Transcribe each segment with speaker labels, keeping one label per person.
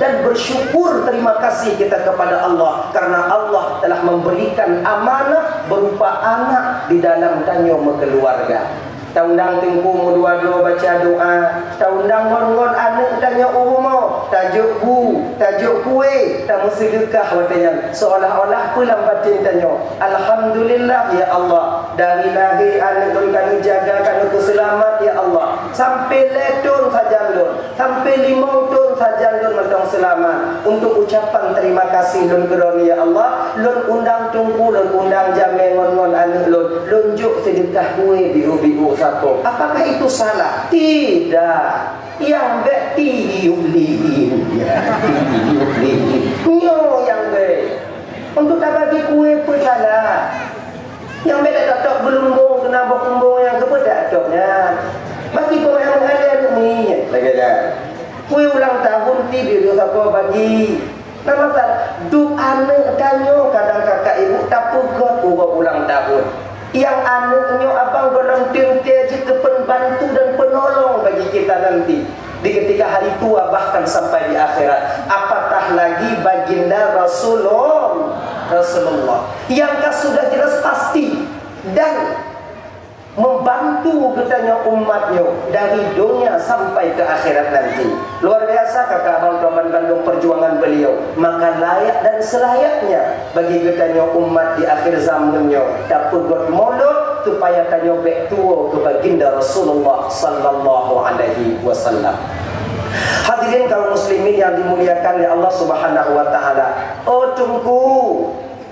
Speaker 1: dan bersyukur terima kasih kita kepada Allah karena Allah telah memberikan amanah berupa anak di dalam tanyo keluarga. Taundang tengku mu dua-dua baca doa, taundang ngon-ngon anak tanya umo, tajuk bu, tajuk kue, tamu sedekah watanya. Seolah-olah pulang batin tanya, alhamdulillah ya Allah, dari lahir anak kanu jaga kanu selamat ya Allah. Sampai letun saja lun, sampai 5 tahun saja lun mentong selamat. Untuk ucapan terima kasih lun keroni ya Allah, lun undang tungku, lun undang jamai ngon-ngon anak lun, lunjuk sedekah kue biu-biu. Apakah itu salah? Tidak. Yang tiup-lilin nyo yang untuk tak bagi kue pun salah. Yang tak tok belumbung kena bok-bumbung yang kepada toknya. Bagi pemain ada ni lagi dah. Kue ulang tahun tidur siapa bagi. Nama salah. Duk anak kanyo kadang kakak ibu tak pugot ulang tahun. Yang anaknya abang volunteer jadi pembantu dan penolong bagi kita nanti di ketika hari tua bahkan sampai di akhirat. Apatah lagi baginda Rasulullah yang sudah jelas pasti dan membantu katanya umatnya dari dunia sampai ke akhirat nanti. Luar biasa kakak abang Bandung perjuangan beliau. Maka layak dan selayaknya bagi katanya umat di akhir zamannya dapat buat mulut supaya tanya baik tua ke baginda Rasulullah sallallahu alaihi wasallam. Hadirin kaum muslimin yang dimuliakan oleh Allah Subhanahu wa taala. Oh tunggu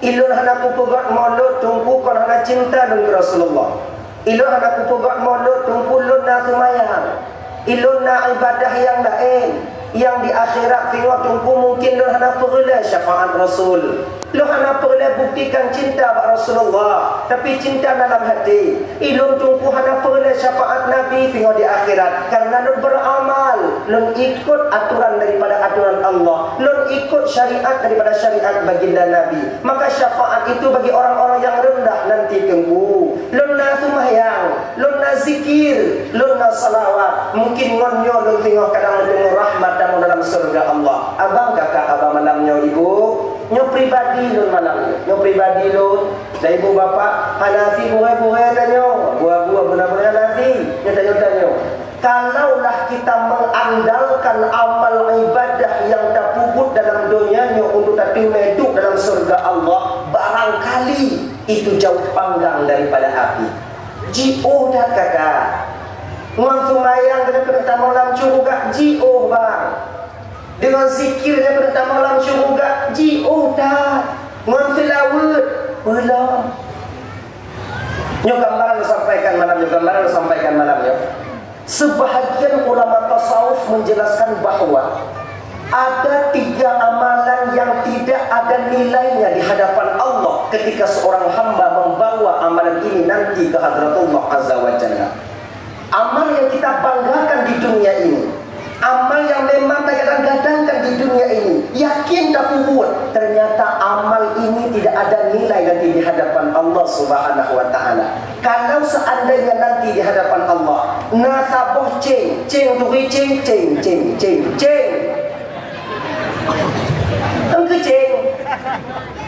Speaker 1: ilun hanaku pegat mulut tunggu kon hana cinta dengan Rasulullah. Ilun hanaku pegat mulut tunggu lun na semayang. Ilun na ibadah yang lain yang di akhirat tengok tunggu mungkin lun hana perlu syafaat Rasul. Lu hana perlu buktikan cinta pada Rasulullah, tapi cinta dalam hati. Ilun tunggu hana perlu syafaat Nabi tengok di akhirat karena lu beramal, lu ikut aturan daripada aturan Allah, lu ikut syariat daripada syariat baginda Nabi. Maka syafaat itu bagi orang-orang yang rendah nanti tunggu. Lu na sembahyang, lu na zikir, lu na salawat. Mungkin ngonyo lu tengok kadang tengok rahmat dan dalam surga Allah. Abang kakak abang malamnya ibu nyo pribadi lun malam nyo pribadi lun dari ibu bapa Hanafi buah-buah tanyo buah-buah benar-benar Hanafi nyo tanyo kalaulah kita mengandalkan amal ibadah yang tak puput dalam dunianya untuk tapi meduk dalam surga Allah, barangkali itu jauh panggang daripada api. Jio dah kakak ngon sumayang dengan malam juga jio bang dengan zikirnya pada malam syurga jiu dah ngon selawat belum nyo gambaran sampaikan malamnya sebahagian ulama tasawuf menjelaskan bahwa ada 3 amalan yang tidak ada nilainya di hadapan Allah ketika seorang hamba membawa amalan ini nanti ke hadratullah azza wa jalla. Amal yang kita banggakan di dunia ini, amal yang memang tak kadang-kadangkan di dunia ini, yakin tak buat, ternyata amal ini tidak ada nilai nanti di hadapan Allah Subhanahu wa taala. Kalau seandainya nanti di hadapan Allah, nasaboh ceng tu ceng. Engke ceng.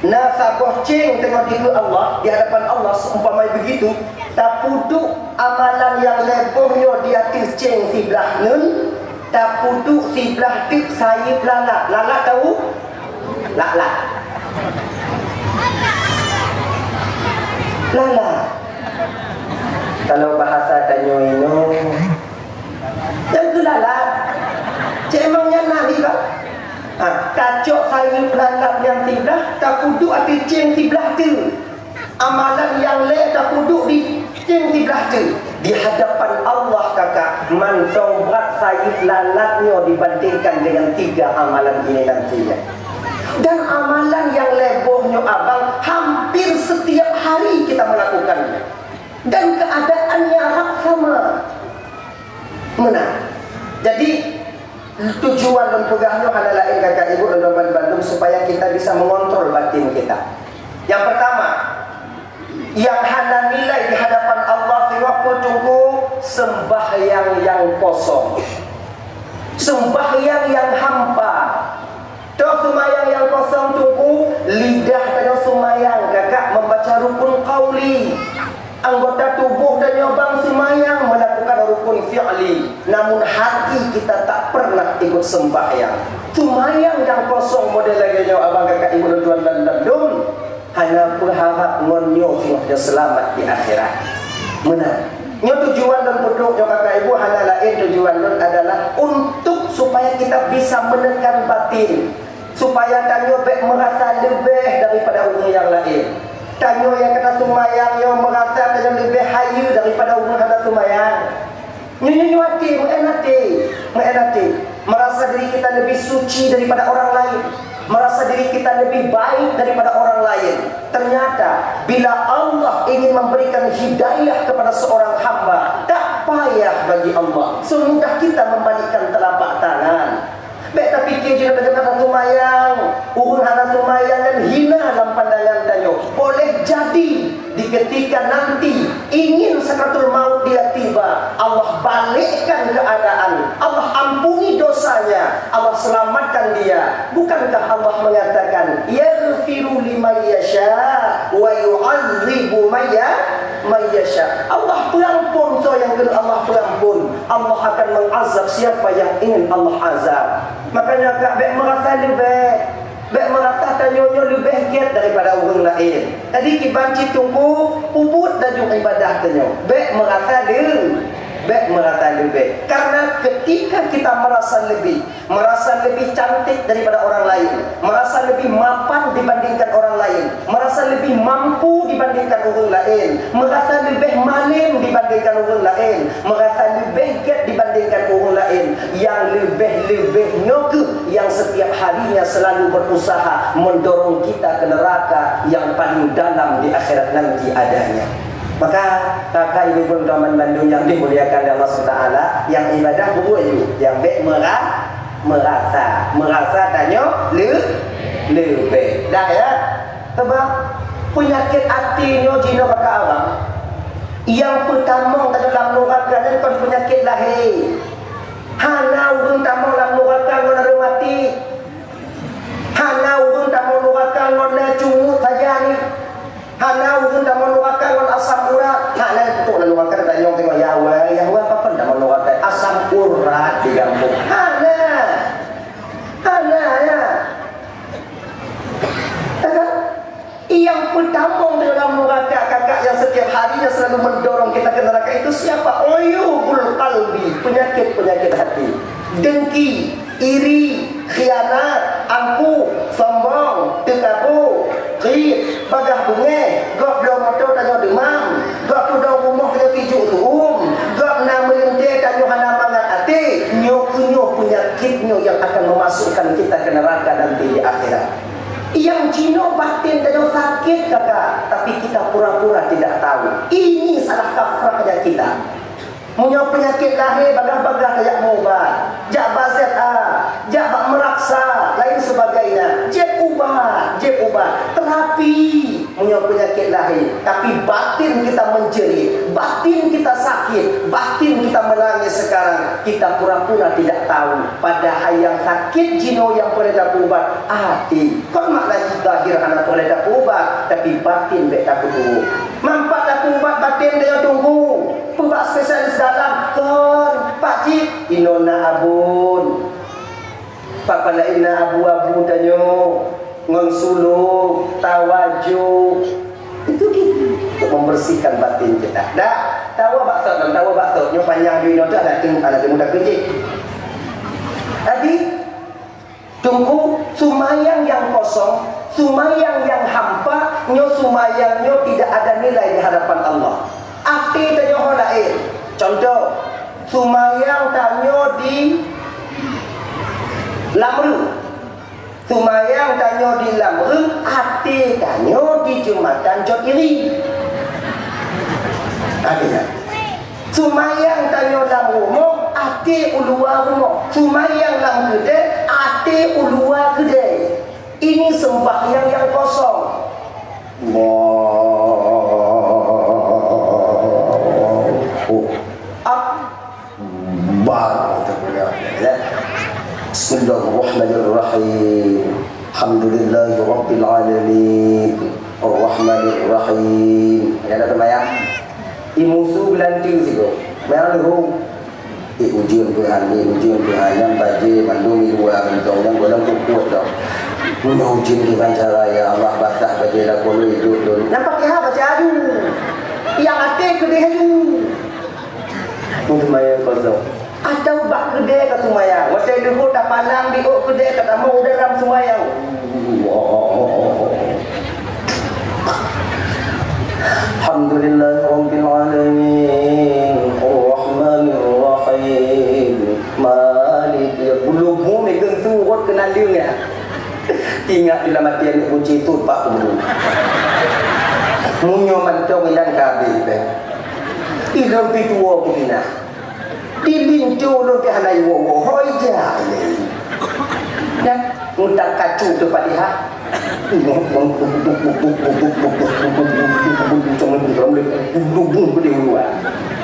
Speaker 1: Nasaboh ceng tengok di Allah, di hadapan Allah seumpama begitu, tak puduk amalan yang lebohnya di atas ceng sebelah nun. Tak puduk sebelah tip saya lalat. Lalat tahu? Lalat. Kalau bahasa tanyo ini yang tu lalat. Cik emangnya nabi kak? Kacok saya lalat yang sebelah, tak puduk atas ceng sebelah tu. Amalan yang lain tak puduk di ceng sebelah tu. Di hadapan Allah kakak, mantong berat sayid lalatnya dibandingkan dengan 3 amalan ini nantinya. Dan amalan yang lebohnya abang hampir setiap hari kita melakukannya. Dan keadaannya sama. Menang. Jadi tujuan dan pegahnya adalah kakak ibu dan Bandung supaya kita bisa mengontrol batin kita. Yang pertama, yang hana nilai di hadapan Allah waktu tunggu sembahyang yang kosong, sembahyang yang hampa, sembahyang. Sembahyang yang kosong model lagi nyo abang kakak ibu dan tuan dan dandun. Hanya berharap ngonyo dia selamat di akhirat. Mana? Nyo tujuan dan produk nyo kakak ibu hanya lain tujuan nyo adalah untuk supaya kita bisa menekan batin, supaya tanyo bek merasa lebih daripada orang yang lain. Tanyo yang kena sumayang nyo merasa tanyo lebih hayu daripada orang kena sumayang. Nyo hati, mengenati, merasa diri kita lebih suci daripada orang lain, merasa diri kita lebih baik daripada orang lain. Ternyata bila Allah ingin memberikan hidayah kepada seorang hamba, tak payah bagi Allah, semudah kita membalikkan telapak tangan. Baik tak fikir je nak kata sumayang, urun hana sumayang dan hina dalam pandangan tanyo. Boleh jadi di ketika nanti ingin sakratul maut dia tiba, Allah balikkan keadaan, Allah ampuni dosanya, Allah selamatkan dia. Bukankah Allah mengatakan yaghfiru liman yasha wa yu'adzibu man yasha. Allah pengampun, so yang kedua Allah pengampun. Allah akan mengazab siapa yang ingin Allah azab. Makanya kak bek merasa lebih, bek merasa tanyonyo lebih giat daripada orang lain. Tadi kibanci tunggu puput dan juga ibadah tanyo. Bek merasa lebih. Karena ketika kita merasa lebih cantik daripada orang lain, merasa lebih mapan dibandingkan orang lain, merasa lebih mampu dibandingkan orang lain, merasa lebih malim dibandingkan orang lain, merasa lebih giat dibandingkan orang lain, yang lebih nyoke yang setiap harinya selalu berusaha mendorong kita ke neraka yang paling dalam di akhirat nanti adanya. Maka kakak ibu teman Bandung yang dimuliakan Allah SWT, yang ibadah buku yang baik merasa tanyo lebih dah ya. Sebab penyakit hatinya jino kakak abang yang pertama dalam neraka dan kon penyakit lahir. Hana urung tamu dalam neraka ngona mati. Hana urung tamu neraka ngona cungu saja ni. Hana urun dah meluarkan wan asam urat. Hana itu nak meluarkan dah nyong tengok Yahweh apa dah meluarkan asam urat di kampung. Hana ya. Yang pertama dalam neraka kakak yang setiap harinya selalu mendorong kita ke neraka itu siapa? Uyubul qalbi, penyakit hati. Dengki, iri, khianat, ampu, sombong, tekabur, khif, bagah bunga, gak belum motor tanya demam, gak tudang rumah kena pijuk tuum, gak nak melentir tanya hana mangat hati, nyok penyakitnya yang akan memasukkan kita ke neraka nanti di akhirat. Yang cino batin tanya sakit kakak, tapi kita pura-pura tidak tahu. Ini salah kaprahnya kita. Punya penyakit lahir bagah-bagah kayak mubat, jak bazet jak bak meraksa, lain sebagainya. Jeb ubat, terapi punya penyakit lahir. Tapi batin kita menjerit, batin kita sakit, batin kita menangis sekarang. Kita pura-pura tidak tahu. Padahal yang sakit jino yang boleh dapat ubat hati. Kau makna zahir anak boleh dapat ubat, tapi batin tak takut dulu. Mampat dapat ubat batin dia tunggu. Pembak spesialis dalam kon Pak Cik inona abun Pak palaina abu-abu tanyo ngon suluk tawajuk itu gitu untuk membersihkan batin kita. Dah tawa bakso nyo panjang di nota ada mudah kerja. Tadi tunggu sumayang yang kosong, sumayang yang hampa, nyo sumayang nyo tidak ada nilai di hadapan Allah. Arti tanyo lain. Contoh, sumayang tanyo di Lamru. Sumayang tanyo di Lamru, arti tanyo di Jumatan Jotiri. Artinya, sumayang tanyo Lamru mo, arti ulua mo. Sumayang Lam gede, arti ulua gede. Ini sembahyang yang kosong. Bismillahirrahmanirrahim. Alhamdulillahirabbil alamin. Arrahmanirrahim. Ya ada temayang. Imusu belanti sigo. Mayang lu. ujian yang baje mandung dua bentong yang golang kuat dong. Ujian dengan cara ya Allah batah baje dah kalau hidup dulu. Nampak ya baca aju. Yang ate gede aju. Untuk maya kosong. Atau bak gede kat sumayang. Masa dulu tak pandang di gede kat mau dalam sumayang. Alhamdulillah rabbil alamin. Malik ya belum bumi tentu kot kenal dia ingat bila mati yang kunci itu pak belum munyo mancong yang kabe idom pitua puna dilincu lo ke hanai wo hoi ja dan mutak kacu tu padiha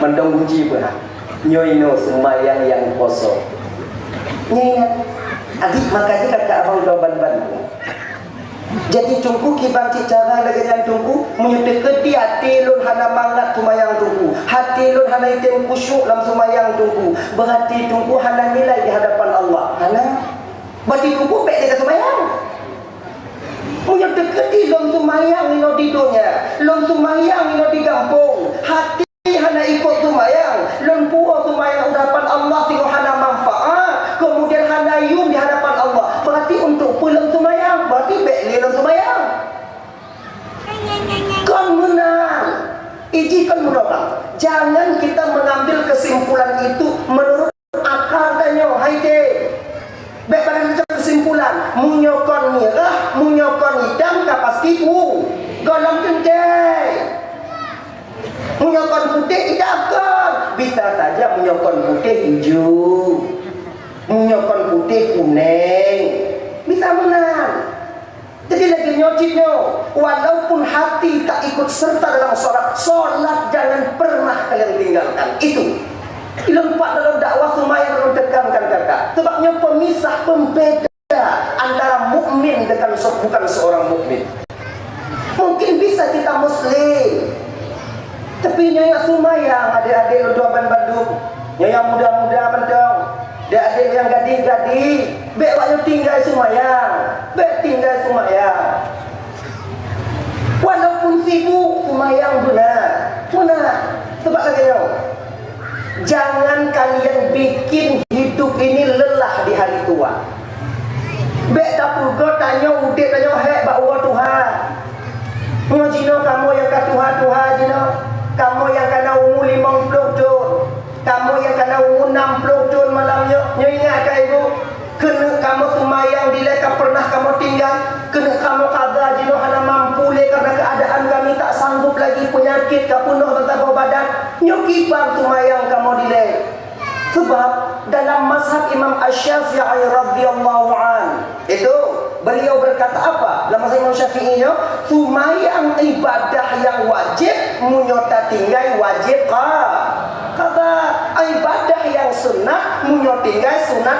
Speaker 1: mandang kunci pun nyoino semayang yang kosong. Ingat, adik makanya kata abang doban-ban. Jadi tungku kibang cicara lagi yang tungku menyutai keti hati lun hana mangat semayang tungku. Hati lun hana item kusyuk dalam semayang tungku. Berarti tungku hana nilai di hadapan Allah. Hana berarti tungku pek dekat semayang. Menyutai keti lun semayang ino di dunia, lun semayang ino di kampung. Hati hana ikut sumayang, lempuah sumayang hadapan Allah sehingga hana manfaat, kemudian hana yum di hadapan Allah. Berarti untuk pulang sumayang, berarti baik dalam sumayang. Kan menang, ijikan menolak. Jangan kita mengambil kesimpulan itu menurut akal tanya. Hai dek, baik pada kesimpulan, munyokon mirah, munyokon hitam, kapas tipu, golong kenceng. Menyokon putih tidak akan. Bisa saja menyokon putih hijau, menyokon putih kuning, bisa menang. Jadi lagi nyocitnya, walaupun hati tak ikut serta dalam sholat, sholat jangan pernah kalian tinggalkan. Itu lempak dalam dakwah semayang dalam tekankan kakak. Sebabnya pemisah pembeda antara mukmin dengan bukan seorang mukmin. Mungkin bisa kita muslim, tapi nyonya sumayang, adik-adik lu doban Bandung, nyonya muda-muda bentong, adik-adik yang gading-gading, bek waktu tinggal sumayang, bek tinggal sumayang. Walaupun sibuk sumayang benar. Sebab lagi jangan kalian bikin hidup ini lelah di hari tua. Bek tak pugo tanya udik tanya hek bak uwa Tuhan. Ngojino kamu yang ke Tuhan jino. Kamu yang kena umur 50 tahun, kamu yang kena umur 60 tahun malamnya, ingat kan ibu? Kena kamu semayang di leka pernah kamu tinggal, kena kamu kagak jino hana mampu le karena keadaan kami tak sanggup lagi penyakit kapunuh bertambah badan, nyukipang semayang kamu di lek. Sebab dalam mazhab Imam Asy-Syafi'i radhiyallahu an itu beliau berkata apa? Dalam mazhab Imam Syafi'i nya, sumayang ibadah yang wajib munyota tinggal wajib kata ibadah yang sunnah munyota tinggal sunat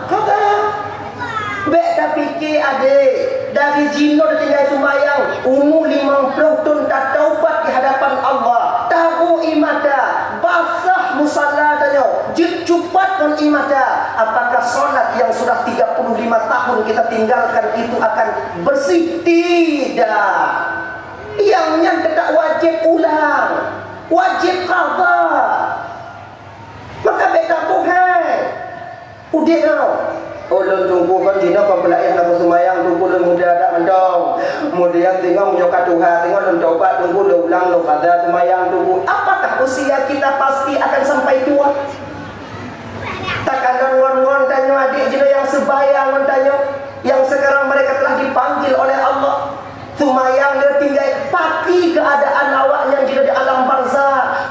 Speaker 1: kata. Bek tak fikir adik dari jino tinggal sumayang umur 50 tahun tak taubat di hadapan Allah. Tahu imada basah musalla tanya cepat dan imada. Apakah solat yang sudah 35 tahun kita tinggalkan itu akan bersih? Tidak. Yang tidak wajib ulang, wajib qadha. Maka beta bukan udah kau. Ulun tunggu kan jina pembelayan aku semayang tunggu ulun muda tak mendong. Kemudian tinggal menyokat Tuhan, tinggal ulun tobat tunggu ulun ulang ulun kada semayang tunggu. Apakah usia kita pasti akan sampai tua? Takkan ngon-ngon tanya adik jina yang sebaya ngon tanya, yang sekarang mereka telah dipanggil oleh Allah. Semayang dia tinggal pati keadaan awak yang jina di alam barzah.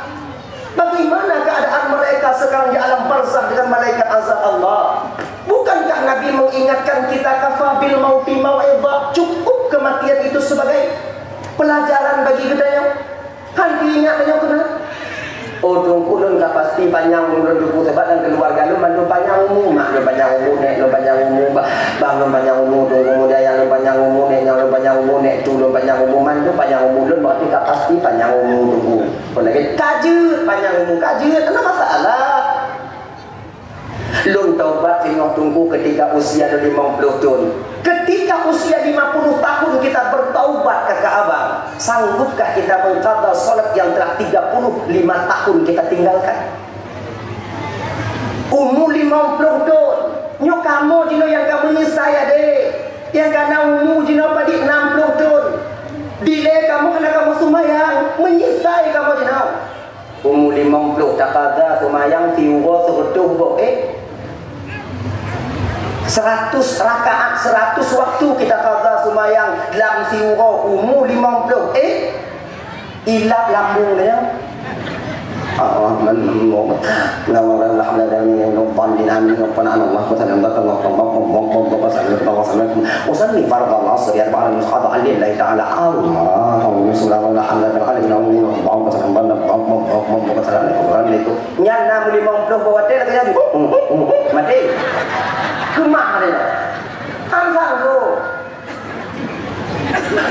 Speaker 1: Bagaimana keadaan mereka sekarang di alam barzah dengan malaikat azab Allah? Bukankah Nabi mengingatkan kita kafabil mauti mau'idhah, cukup kematian itu sebagai pelajaran bagi kita yang kan diingatnya kena. Oh tunggu lun tak pasti panjang ulun duku sebab dan keluarga lu mandu panjang umur, mak lu panjang umur, nek lu panjang umur, bang lu panjang umur, tunggu muda yang lu panjang umur, nek lu panjang umur, nek tu lu panjang umur, mandu panjang umur lun berarti tak pasti panjang umur tunggu. Kalau lagi kajut panjang umur kajut, kenapa masalah? Lun taubat tengok tunggu ketika usia 50 tahun. Ketika usia 50 tahun kita bertaubat kakak abang, sanggupkah kita mengqadha salat yang telah 35 tahun kita tinggalkan? Umur 50 tahun. Nyo kamu jino yang kamu ni saya deh. Yang kena umur jino pada 60 tahun. Bila kamu kena kamu sumayang, menyisai kamu jino. Umur 50 tak ada sumayang tiura sebetul 100 rakaat 100 waktu kita qadha sumayang dalam tiura umur 50 ilap lambung dia. Nawaran lah dari nompan dinami nompan Allah wasallam Allah wasallam farad Allah siriyat ba'al musqad alil la ta'ala Allah subhanahu wa ta'ala alaihi wa sallam nyan 50 bawa dia kata jadi mati kemah dia ansang tu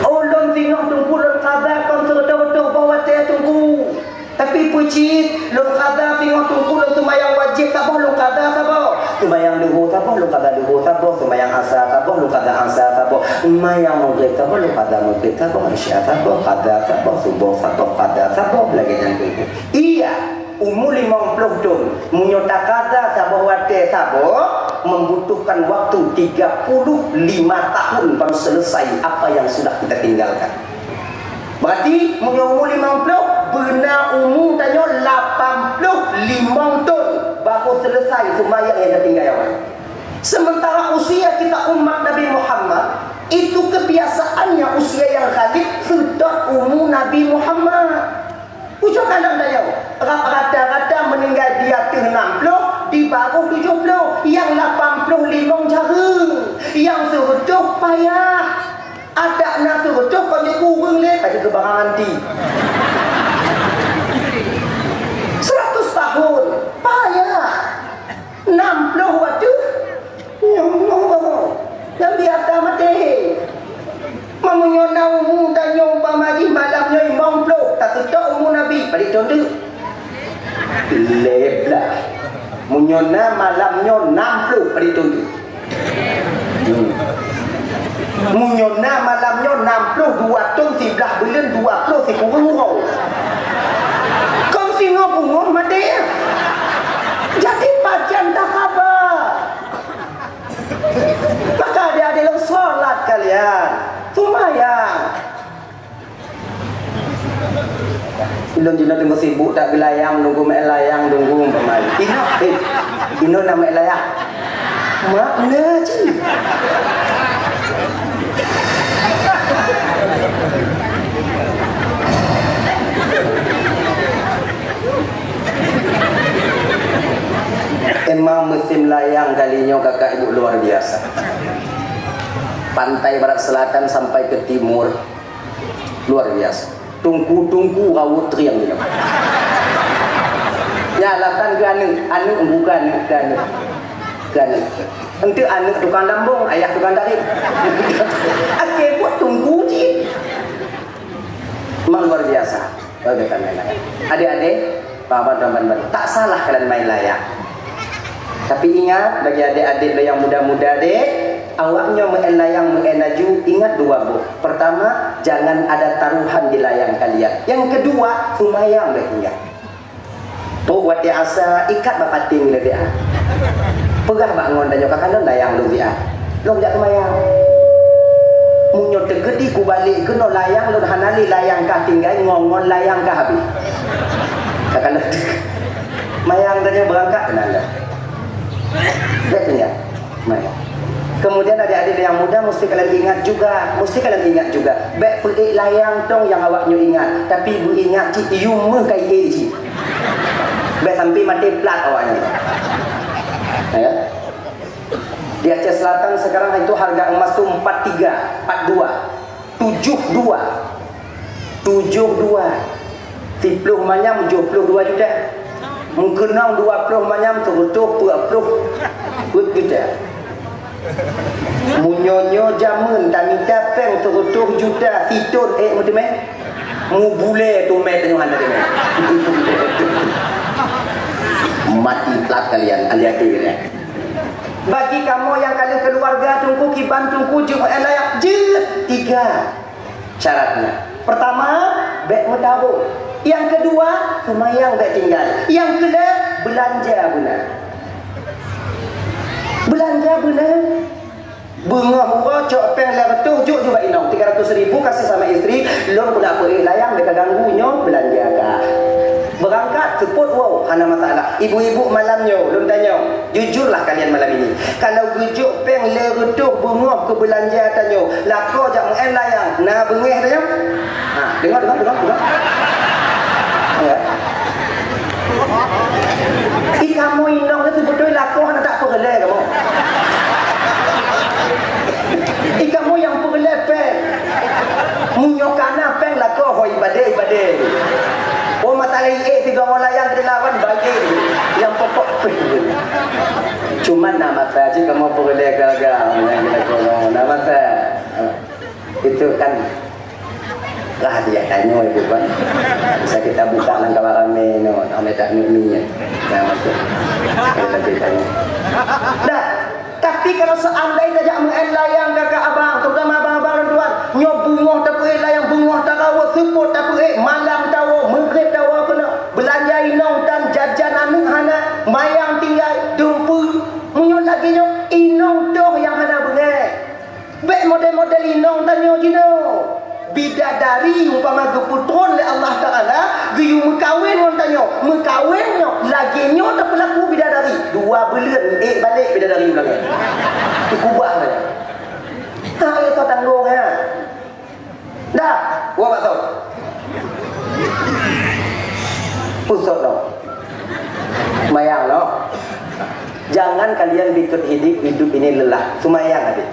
Speaker 1: ulun tengok tunggu lun qadha kon betul-betul bawa dia tunggu. Tapi puji lun qadha tengok tunggu lun sembahyang wajib tak boleh lun qadha sabar. Sembahyang duhur tak boleh lun qadha duhur sabar, sembahyang asar tak boleh lun qadha asar sabar. Sembahyang maghrib tak boleh lun qadha maghrib sabar, isya sabar, qadha sabar, subuh sabar, qadha sabar lagi yang tunggu. Iya, umur 50 tahun menyota qadha sabar wate sabar membutuhkan waktu 35 tahun baru selesai apa yang sudah kita tinggalkan. Berarti umur 50 benar umur tanya 85 tahun baru selesai sembahyang yang ditinggalkan. Sementara usia kita umat Nabi Muhammad itu kebiasaannya usia yang ghalib sudah umur Nabi Muhammad. Ujung kadang tanya rata-rata meninggal dia 60 di baru 70, yang 85 jarang, yang serutuh payah. Ada nak serutuh kau je kurang le pada kebarang nanti 100 tahun payah 60 waktu yang biasa mati memunyona umur dan nyomba magi malamnya 50 tak setok umur Nabi pada contoh leblah munyona malamnya 60 pada contoh munyona malamnya 62 tahun sebelah bulan 20 si kurang kau singa bunga mati jadi pajan tak khabar. Maka ada solat kalian sumayang ilon jina tunggu sibuk tak gelayang nunggu mek layang nunggu pemali ino nama mek layang makna je emang musim layang kalinya kakak ibu luar biasa. Pantai barat selatan sampai ke timur luar biasa. Tungku-tungku rawut triang dia. Nyalakan ke anu bukan anu. Ente anu tukang lambung, ayah tukang tarik. Akhir buat tungku je. Memang luar biasa. Bagaikan main layang. Adik-adik, paman-paman, tak salah kalian main layang. Tapi ingat bagi adik-adik yang muda-muda dek, awaknya main layang main laju, ingat dua bu. Pertama, jangan ada taruhan di layang kalian. Yang kedua, sumayang ingat. Tu wati asa ikat bapak ting le dia. Pegah bangun dan nyokakan layang lu dia. Lu jak sumayang. Munyo tegedi ku balik ke no layang lu hanali layang kah tinggal ngongon layang kah habis. Kakak mayang dan berangkat kenal. Betul ya? Kemudian adik-adik yang muda mesti kalian ingat juga, baik pelik layang tong yang awaknya ingat, tapi ibu ingat cik yume kai cik. Baik sampai mati plat awaknya. Ya. Di Aceh Selatan sekarang itu harga emas tu 43, 42, 72. Tipluh manyam 72 juta. Mengkenang 20 manyam sebetul 40 good kita. Munyonyo jamun tak minta peng 100 juta situn macam mana? Mu bule tu mai tengok anda ni. Mati plat kalian, anda kira. Bagi kamu yang kalian keluarga tunggu kiban tunggu Jumaat layak je 3 syaratnya. Pertama, baik mutabu. Yang kedua, semayang baik tinggal. Yang kedua, belanja benar. Belanja benar. Bunga hurah cok peng leretuh juk juga inong 300.000 kasih sama istri. Lon pula apa layang mereka ganggunya belanja kah. Berangkat ceput wow hana masalah. Ibu-ibu malamnya lon tanya, jujurlah kalian malam ini. Kalau gujuk peng leretuh bunga ke belanja tanya, lako jak meng layang. Nah bengeh tanya. Ha, dengar. Ya. Kamu inong itu betul lako hana tak pergelai kamu. Kamu yang pergelai peng. Munyokana peng lako hoi badai. Oh matahari 3 orang layang lawan bagi yang pokok peng. Cuma nama saja kamu pergelai gagal yang kita kolong nama saya. Itu kan rahasia tanya ibu kan. Bisa kita buka langkah rame no, ame tak ni yang masuk. Kita tanya. Dah, tapi kalau seandainya jak mengelayang kakak abang, terutama abang-abang tuan, nyobungoh tak boleh layang bungoh tak rawat support tak boleh malam tahu, maghrib tahu kena belanja inong dan jajan anu hana mayang tinggal dumpu munyo lagi nyo inong doh yang hana bengai. Baik model-model inong tanya jino. Bidadari umpama geputron oleh Allah Ta'ala giyu mekawin orang tanya mekawinnya laginya tak berlaku bidadari 2 bulan balik bidadari belakang dikubah saja tak ada kau tanggung ya dah gua tak tahu pusat dong semayang no jangan kalian hidup ini lelah semayang adik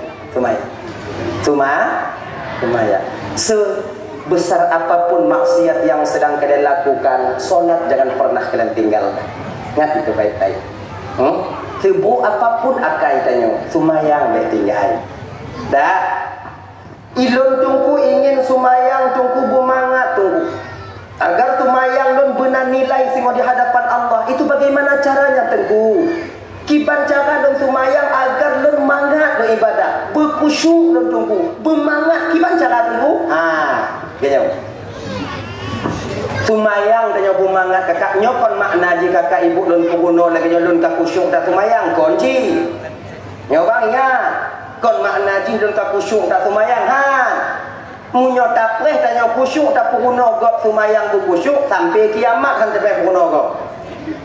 Speaker 1: semayang sebesar apapun maksiat yang sedang kalian lakukan, solat jangan pernah kalian tinggalkan. Ingat itu baik-baik. Seburuk apapun akai tanya, sumayang baik tinggal. Dah. Ilun tungku ingin sumayang tungku bumangat tungku. Agar sumayang lun benar nilai semua di hadapan Allah. Itu bagaimana caranya tengku? Kiban cara dan sumayang agar lun mangat beribadah, berkusyuk dan tunggu, bermangat kiban cara tunggu. Gini. Sumayang tanya bermangat kakak nyokon makna ji kakak ibu lun puguno lagi lun ka kusyuk dah sumayang konci. Nyobang ingat. Kon makna ji lun ka kusyuk dah sumayang munyo tapreh tanya kusyuk tak puguno gok sumayang berkusyuk sampai kiamat sampai puguno gok.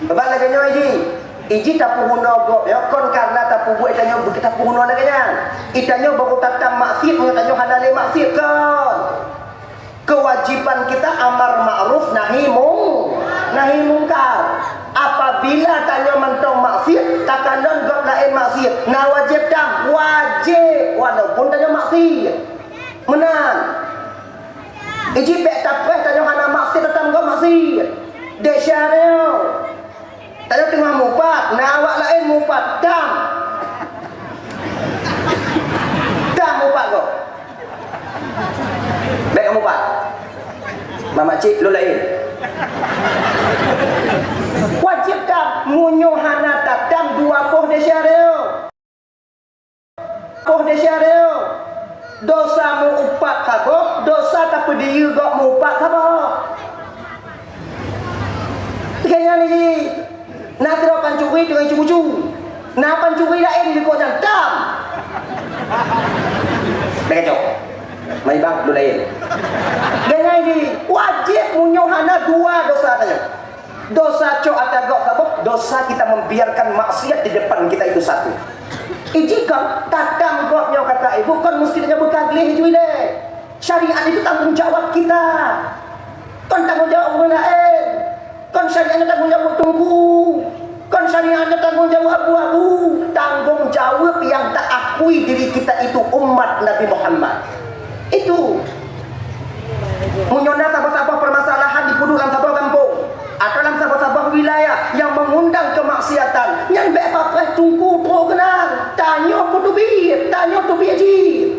Speaker 1: Sebab lagi nyoji iji tapu guna go ya kon karena tapu buat itanya kita guna lagi nya itanya baru tatam maksiat mengatanya halal maksiat kon kewajiban kita amar ma'ruf nahi mungkar apabila tanya mentong maksiat takanan go lain maksiat nah wajib dam wajib walaupun tanya maksiat menang iji pek tapeh tanya hana maksiat tetap go maksiat desyareo tanya tengah mupat, nah awak lain mupat, dam mupat kau baik mupat mama cik, lu lain wajib dam munyo hana dam 2 poh desyareo dosa mu upat kagok dosa tak pedih gok mu upat kagok kayaknya ni nak kira pancuri dengan cucu. Nak pancuri lain di kota dam. Bekecok. Mai bang lu lain. Dengan ini wajib munyo hana 2 dosa tanya. Dosa cok atagok apa? Dosa kita membiarkan maksiat di depan kita itu satu. Jika tatam goknya kata ibu kan mesti dia berkaglih hijui deh. Syariat itu tanggung jawab kita. Kan tanggung jawab orang lain. Kan syariatnya tanggung jawab tunggu. Kan syariatnya tanggung jawab abu-abu. Tanggung jawab yang tak akui diri kita itu umat Nabi Muhammad. Itu menyona sabah-sabah permasalahan di puduk dalam sabah kampung atau dalam sabah-sabah wilayah yang mengundang kemaksiatan. Yang baik apa tunggu program. Tanya putubi, tanya tubi aji.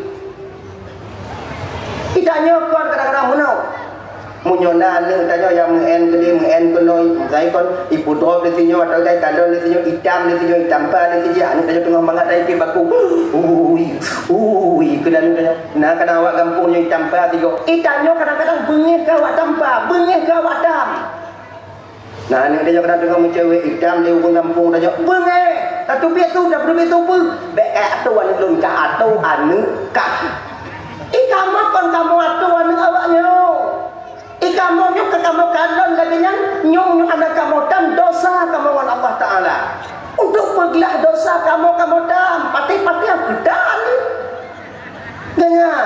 Speaker 1: Ditanya kan kadang-kadang menau. Munyona na anu tanya yang men kono dai kon ibu do le tinyo atau dai kandol le tinyo hitam pa le tinyo anu tanya tengah mangat dai pi baku kedan tanya na kana awak kampungnya hitam pa tigo itanyo kadang-kadang bengih ka awak tampa bengih ka awak dam nah anu tanya kadang-kadang cewek hitam dia urang kampung tanya bengih atau pi tu dah berbeza pun be atau anu lun ka atau anu ka ikamu kon kamu atau anu awaknya ikamu nyuk ke kamu kalon lagi nyung anak kamu tam dosa kamu dengan Allah Ta'ala untuk pergilah dosa kamu tam pati-pati yang gedan dengan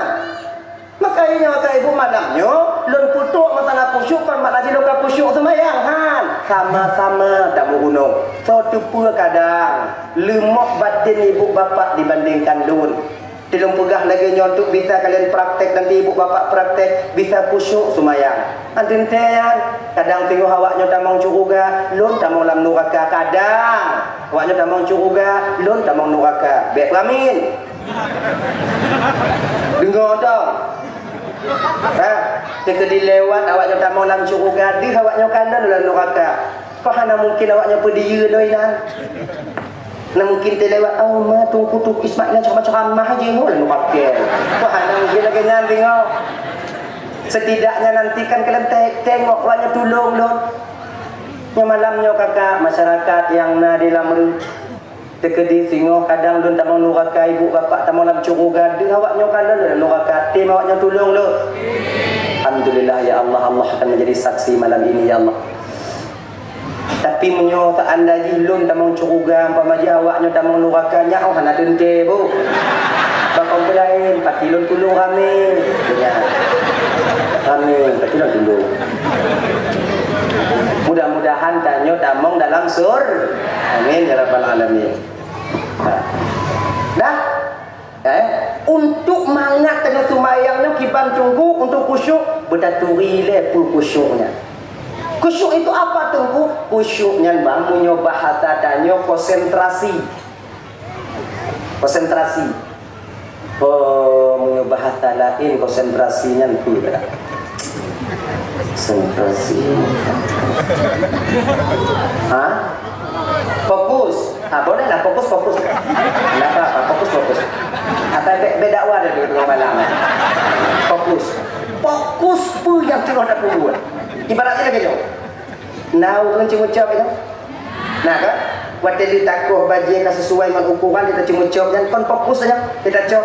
Speaker 1: makanya ibu madamnya lun putuk matana pusyuk kan mak lagi loka pusyuk semayang han sama-sama tak bergunung suatu pula kadang lemok batin ibu bapa dibandingkan lun Tilung pegah lagi nyontuk bisa kalian praktek nanti ibu bapak praktek bisa kusyuk semayang. Antin tean kadang tengok awaknya tamang curuga, lun tamang lam nuraka kadang. Awaknya tamang curuga, lun tamang nuraka. Baik amin. Dengar dong. Tekedi lewat awaknya tamang lam curuga, di awaknya kanan lam nuraka. Kau hana mungkin awaknya pediya doinan. Nah mungkin dia lewat ma tunggu Ismail macam-macam mah aja ngolah nu pakai. Kau hana mungkin lagi nanti ngau. Setidaknya nanti kan kalian tengok banyak tolong lo. Yang malamnya kakak masyarakat yang na di lamru tekedi singo kadang lun tamang nuraka ibu bapak tamang lam curuga di awaknya kanan nuraka tim awaknya tolong lo. Alhamdulillah ya Allah, Allah akan menjadi saksi malam ini ya Allah. Tapi menyo tak anda jilun tamang curuga pamaji awaknya tamang nurakanya oh hana dente bu bakong lain patilon tulung kami ya kami patilon tulung mudah-mudahan tanyo tamang dalam sur amin ya rabbal alamin. Dah untuk mangat tanyo sumayangnya kiban tunggu untuk kusyuk berdaturi le pul kusyuknya. Kusyuk itu apa tunggu? Kusyuknya bang punya bahasa danyo konsentrasi. Konsentrasi. Oh, punya bahasa lain konsentrasinya itu ya. Konsentrasi. Hah? Fokus. Boleh lah fokus. Kenapa? Fokus. Atau beda wadah di tengah malam. Fokus pun yang tidak ada buat. Ibaratnya lagi jauh. Nau kan cuma-cuma itu. Nah kan, waktu ditakuh baju yang sesuai dengan ukuran kita cuma-cuma dan kon fokus saja kita cok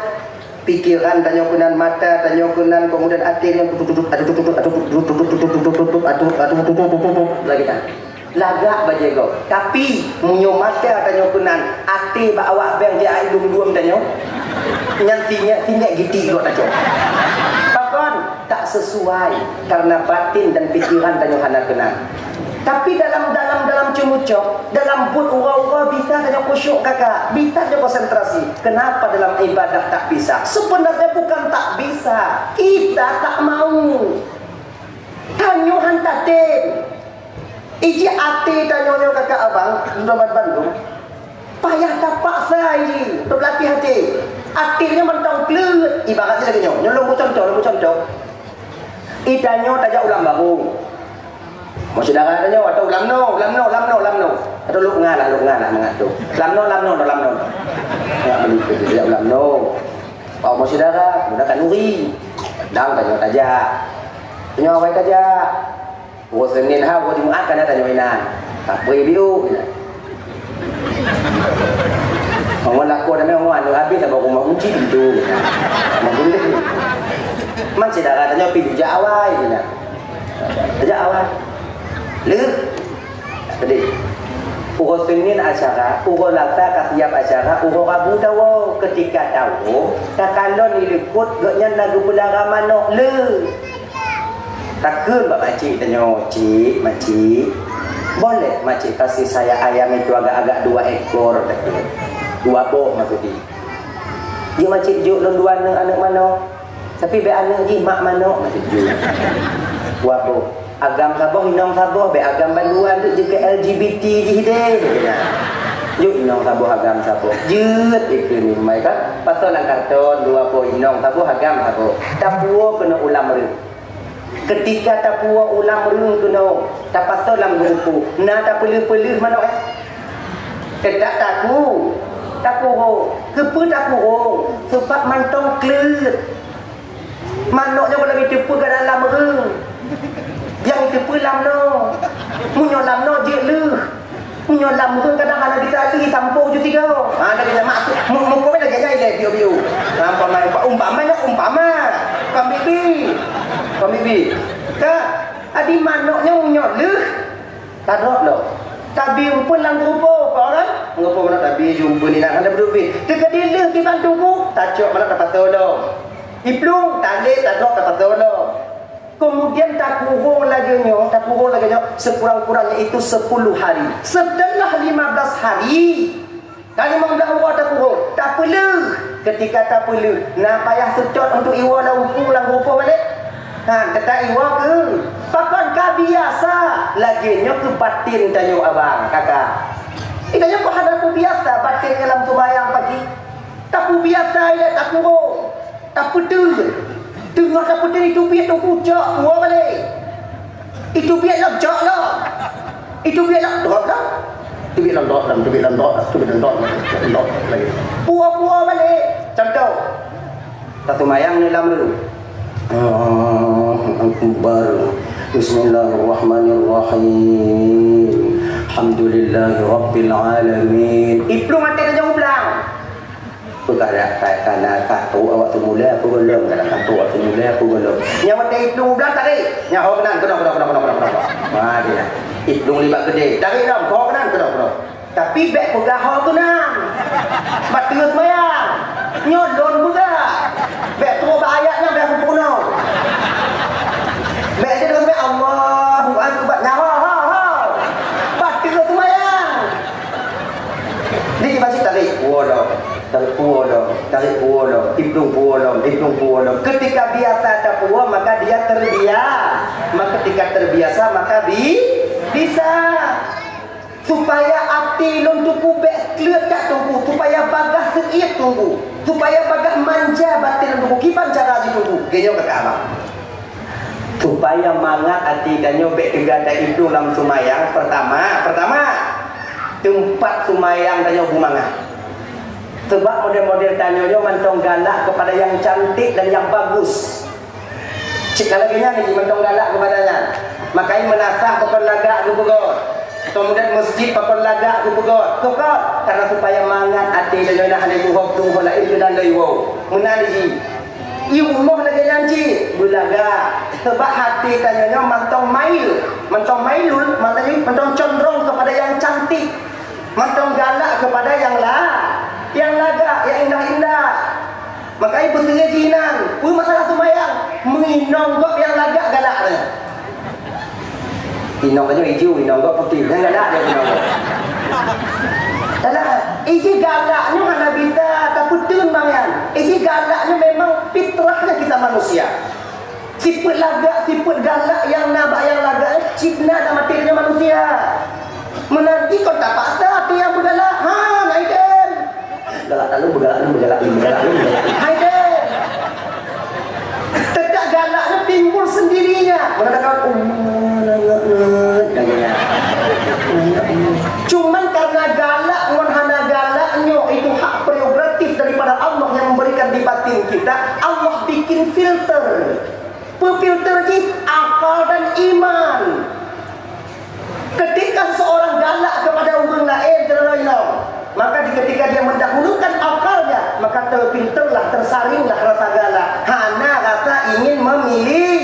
Speaker 1: pikiran tanya kunan mata tanya kunan kemudian hati yang tutup lagi kan. Lagak baju kau. Tapi munyo mata tanya kunan hati bawa bang dia dum-dum tanya. Nyantinya gitu kau tanya. Tak sesuai karena batin dan pikiran dan yohana kenal. Tapi dalam cumucok, dalam pun ura-ura bisa tanya kusyuk kakak, bisa tanya konsentrasi. Kenapa dalam ibadah tak bisa? Sebenarnya bukan tak bisa, kita tak mau. Tanyuhan tatin. Iji ati tanyonyo kakak abang, Domat Bandung. Payah tak paksa ini untuk latih hati. Hatinya mentang kelut. Ibaratnya lagi nyolong contoh. Idanyo tajak ulang baru. Mau saudara tanya atau ulang no. Atau lu ngalah mengatur. Lamno. Ya beli tajak ulang no. Oh mau saudara gunakan nuri. Dang tajak. Tanya awai tajak. Wo Senin ha wo dimuatkan tanya mainan. Tak boleh biu. Ngomong laku dan ngomong anu habis sama rumah kunci itu. Menggulir. Man saudara tanya pi dijak awal gina. Dijak awal. Leh. Tadi. Ugo Senin acara, ugo laksa kasiap acara, ugo Rabu tahu ketika tahu, takalon diliput gaknya lagu belara manok le. Takkan Pak Makcik tanya, Makcik. Boleh Makcik kasih saya ayam itu agak-agak 2 ekor takkan. 2 boh maksudnya. Dia Makcik juk lon 2 anak manok. Tapi be anak ji mak manok macam tu. Wapo agam saboh inong saboh be agam banduan tu je ke LGBT je hideh. Juk inong saboh agam saboh. Jeut ikut ni mai kan. Pasal lang karton 2 po inong saboh agam saboh. Tapuo kena ulam re. Ketika tak puas ulang rung tu no, tak pasal lang grupo. Na tak pelih-pelih mana tak taku. Taku kepa taku sebab mantong klet. Manoknya kalau kita tepu ke dalam rung. Yang tepu lam no. Munyo lam no je leh. Munyo lam rung kadang-kadang ditali sampau je tiga. Ada kena maksud. Muka lagi nyai le biu. Umpama. Pemibi. Ka adi manoknya munyo leh. Tarok lo. Tabi pun lang grupo orang grupo mana tabi jumpa ni nak ada berdubi tekadileh di bantuku tajuk mana dapat tolong iplung tali tadok dapat tolong kemudian tak kurung lagi sekurang-kurangnya itu 10 hari setelah 15 hari kali 15 orang tak kurung tak perlu ketika tak perlu nak payah secot untuk iwa dan pulang grupo balik kata iwa ke pakan ka biasa laginya ke batin tanya abang kakak itanya kok ada ku biasa batin dalam sembahyang pagi tak ku biasa ya tak kurung tak pedul tengah tak pedul itu biar tu kucak buah balik itu biar lah jak lah itu biar lah dot lah itu biar lah dot lagi buah balik contoh satu mayang ni dalam dulu Akbar. Bismillahirrahmanirrahim. Alhamdulillahirabbil alamin. Ibnu mati dah jauh belang. Perkara karena katu awak semula aku belum karena katu awak semula aku belum. Yang mati Ibnu belang tadi. Yang ho kenan kena. Ha dia. Ibnu libat gede. Tarik dah ho kenan kena. Tapi bek pegah ho kenan. Bat terus mayang. Nyodon juga. Bek tu ayatnya bek kuno. Bek dia dengan Allahu akbar. Ha. Bat terus mayang. Ni masih tarik puolo. Ibnu puolo. Ketika biasa ada puo maka dia terbiasa. Maka ketika terbiasa maka bisa. Supaya hati lon tuku bek kleut tak tunggu, supaya bagah seit tunggu, supaya bagah manja batin tunggu. Kipan cara ditunggu? Genyo kata abang. Supaya mangat hati danyo bek tegada itu dalam sumayang pertama tempat sumayang danyo bumangah. Sebab model-model danyo mantong galak kepada yang cantik dan yang bagus. Cik lagi ni mantong galak kepadanya. Makanya menasah pokok lagak gugur. Kemudian masjid pakon lagak ku pegot. Kokot karena supaya mangat hati dan nak ada buhok tu hola itu dan laiwo. Menali. Iu moh lagi janji bulaga. Sebab hati tanya mantong mailul, mantong condong kepada yang cantik. Mantong galak kepada yang lagak, yang indah-indah. Makanya bersejinan. Masalah sumayang menginong kok yang lagak galak dia. Inong aja hijau, inong kok putih. Dia galak dia inong. Dalam isi galaknya mana bisa tapi tun bangan. Isi galaknya memang fitrahnya kita manusia. Sifat lagak, sifat galak yang nabak yang lagak cipna dan materinya manusia. Menanti kau tak paksa hati yang bergalak. Naiden. Galak bergalak. Naiden. Tidak galaknya timbul sendirinya. Menandakan cuman karena galak menghana galaknya itu hak prerogatif daripada Allah yang memberikan di batin kita. Allah bikin filter. Pefilter ni akal dan iman. Ketika seorang galak kepada orang lain maka ketika dia mendahulukan akalnya maka terfilterlah, tersaringlah rasa galak. Hana rasa ingin memilih.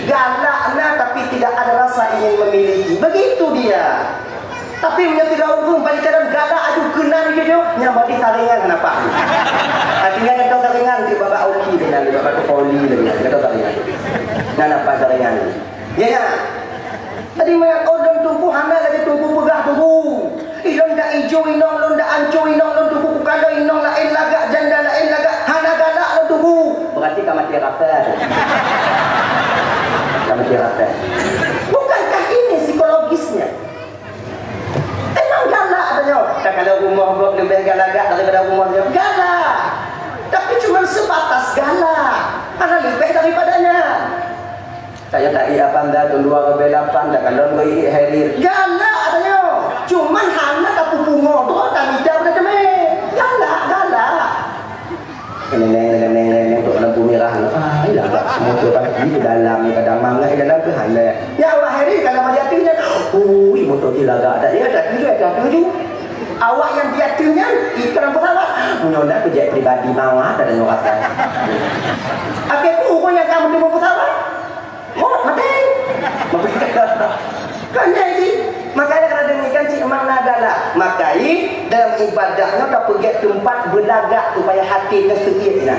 Speaker 1: Galaknya tapi tidak ada rasa ingin memiliki. Begitu dia. Tapi menyetir umum pada cara galak aduh kenan dia nyamati saringan kenapa? Artinya ada saringan di babak oli dengan di babak poli dengan ada saringan. Kenapa saringan? Ya. Tadi mayat orang tumpu hana lagi tumpu pegah tumpu. Ilon dak ijo inong lon dak anco inong lon tumpu kukada inong lain lagak janda lain lagak hana galak lon tumpu. Berarti kamati rasa. Kamati rasa. Bukankah ini psikologisnya? Emang galak adanya. Tak kalau rumah blok lebih galak daripada rumahnya. Galak. Tapi cuma sebatas galak. Ada lebih daripadanya. Saya tak iya panda tu dua ke belapan dah kalau beri harir. Galak katanya. Cuman hana tak pungo tu tak tidak dah kami. Galak. Neneng tu lampu merah. Ah, ilah motor pagi dalam ni kadang mangai dalam ke hana. Ya awak harir kalau melihat dia. Ui motor dia lagak tak dia tak tuju. Awak yang biasanya iklan pesawat menyodak kerja pribadi mawar dan orang. Aku pun yang kamu tunggu pesawat. Oh, mati. Kan jadi makanya kerana demikian cik makna adalah makai dalam ibadahnya tak pergi tempat berlagak supaya hatinya sedikit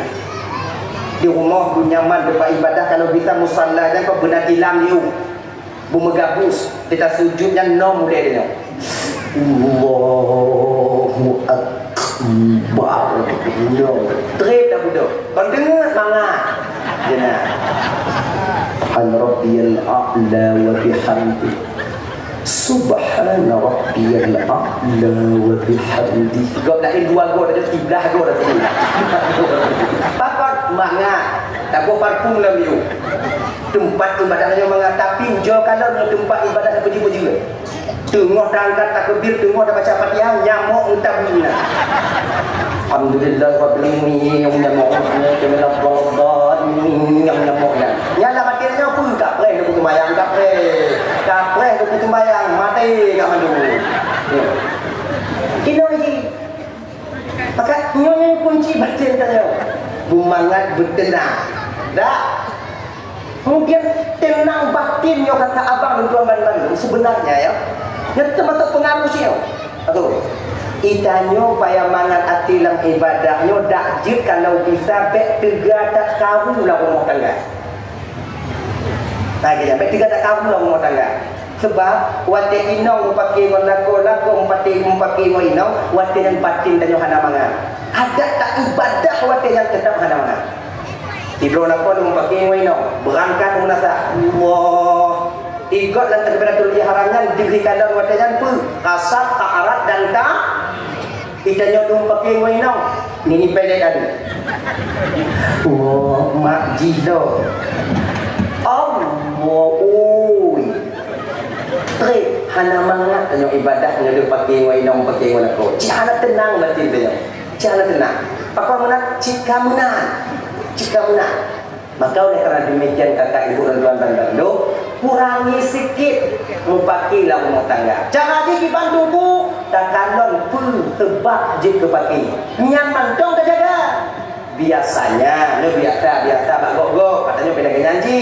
Speaker 1: di rumah pun nyaman tempat ibadah kalau bisa musallahnya kau benar hilang dia bumegabus kita sujudnya no mulai dia Allahu Akbar trip dah budak kau dengar semangat jangan Subhan Rabbiyal A'la wa bihamdi Subhan Rabbiyal A'la wa bihamdi Gop nak dua gol ada 13 gol dah tu pakot mangat tak boleh parfum lah you tempat ibadahnya mangat tapi jo kalau ni tempat ibadah puji-puji tengok angkat takbir tengok dah baca Fatihah nyamuk entah bunyi Alhamdulillah rabbil alamin nyamuk kemelah Allah nyamuk dah nyala makinnya pun tak boleh dia putus mayang tak boleh dia putus mayang mati kat mandu kena lagi maka nyonya kunci batin tanya bumangat bertenang tak mungkin tenang batin yang kata abang dan tuan Bandung sebenarnya ya yang termasuk pengaruh siapa atau itanyo payah mangat hati dalam ibadahnya dak je kalau bisa bek tiga tak kamu lah rumah tangga lagi dah bek tiga tak kamu lah rumah tangga sebab wate inong pakai lako pakai inong wate yang batin dan hana mangat ada tak ibadah wate yang tetap hana mangat tidur lako pakai inong berangkat menasa wah ikut dan temperatur haramnya diberikan dalam watajan pun kasar, ta'arat dan tak itanya dum pakai wainau ni pendek ada wah mak jido Allah oi trip hana mangat tanya ibadahnya dia pakai wainau pakai wanako jangan tenang batin dia jangan tenang apa mana jika menang maka oleh kerana demikian kakak ibu dan tuan Bandung kurangi sikit mupakilah rumah tangga jangan lagi dibantu tak kalon pun sebab je kepaki nyaman dong terjaga biasanya biasa bak gok katanya beda nyanyi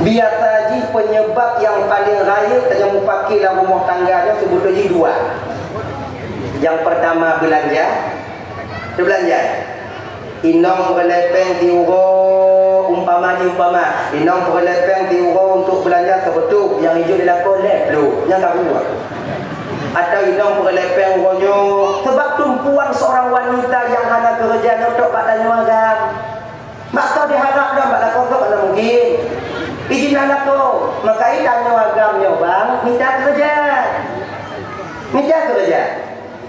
Speaker 1: biasa ji penyebab yang paling raya tanya mupakilah rumah tangganya sebutnya dua yang pertama belanja inong berlepeng tiuro umpama inong berlepeng tiuro untuk belanja sebetul yang hijau dilakon leplo yang tak buat atau inong berlepeng ronyo sebab tumpuan seorang wanita yang hanya kerja untuk badan agam maka diharap dah mbak lakon kok mana mungkin izin anak tu maka ikan agamnya bang minta kerja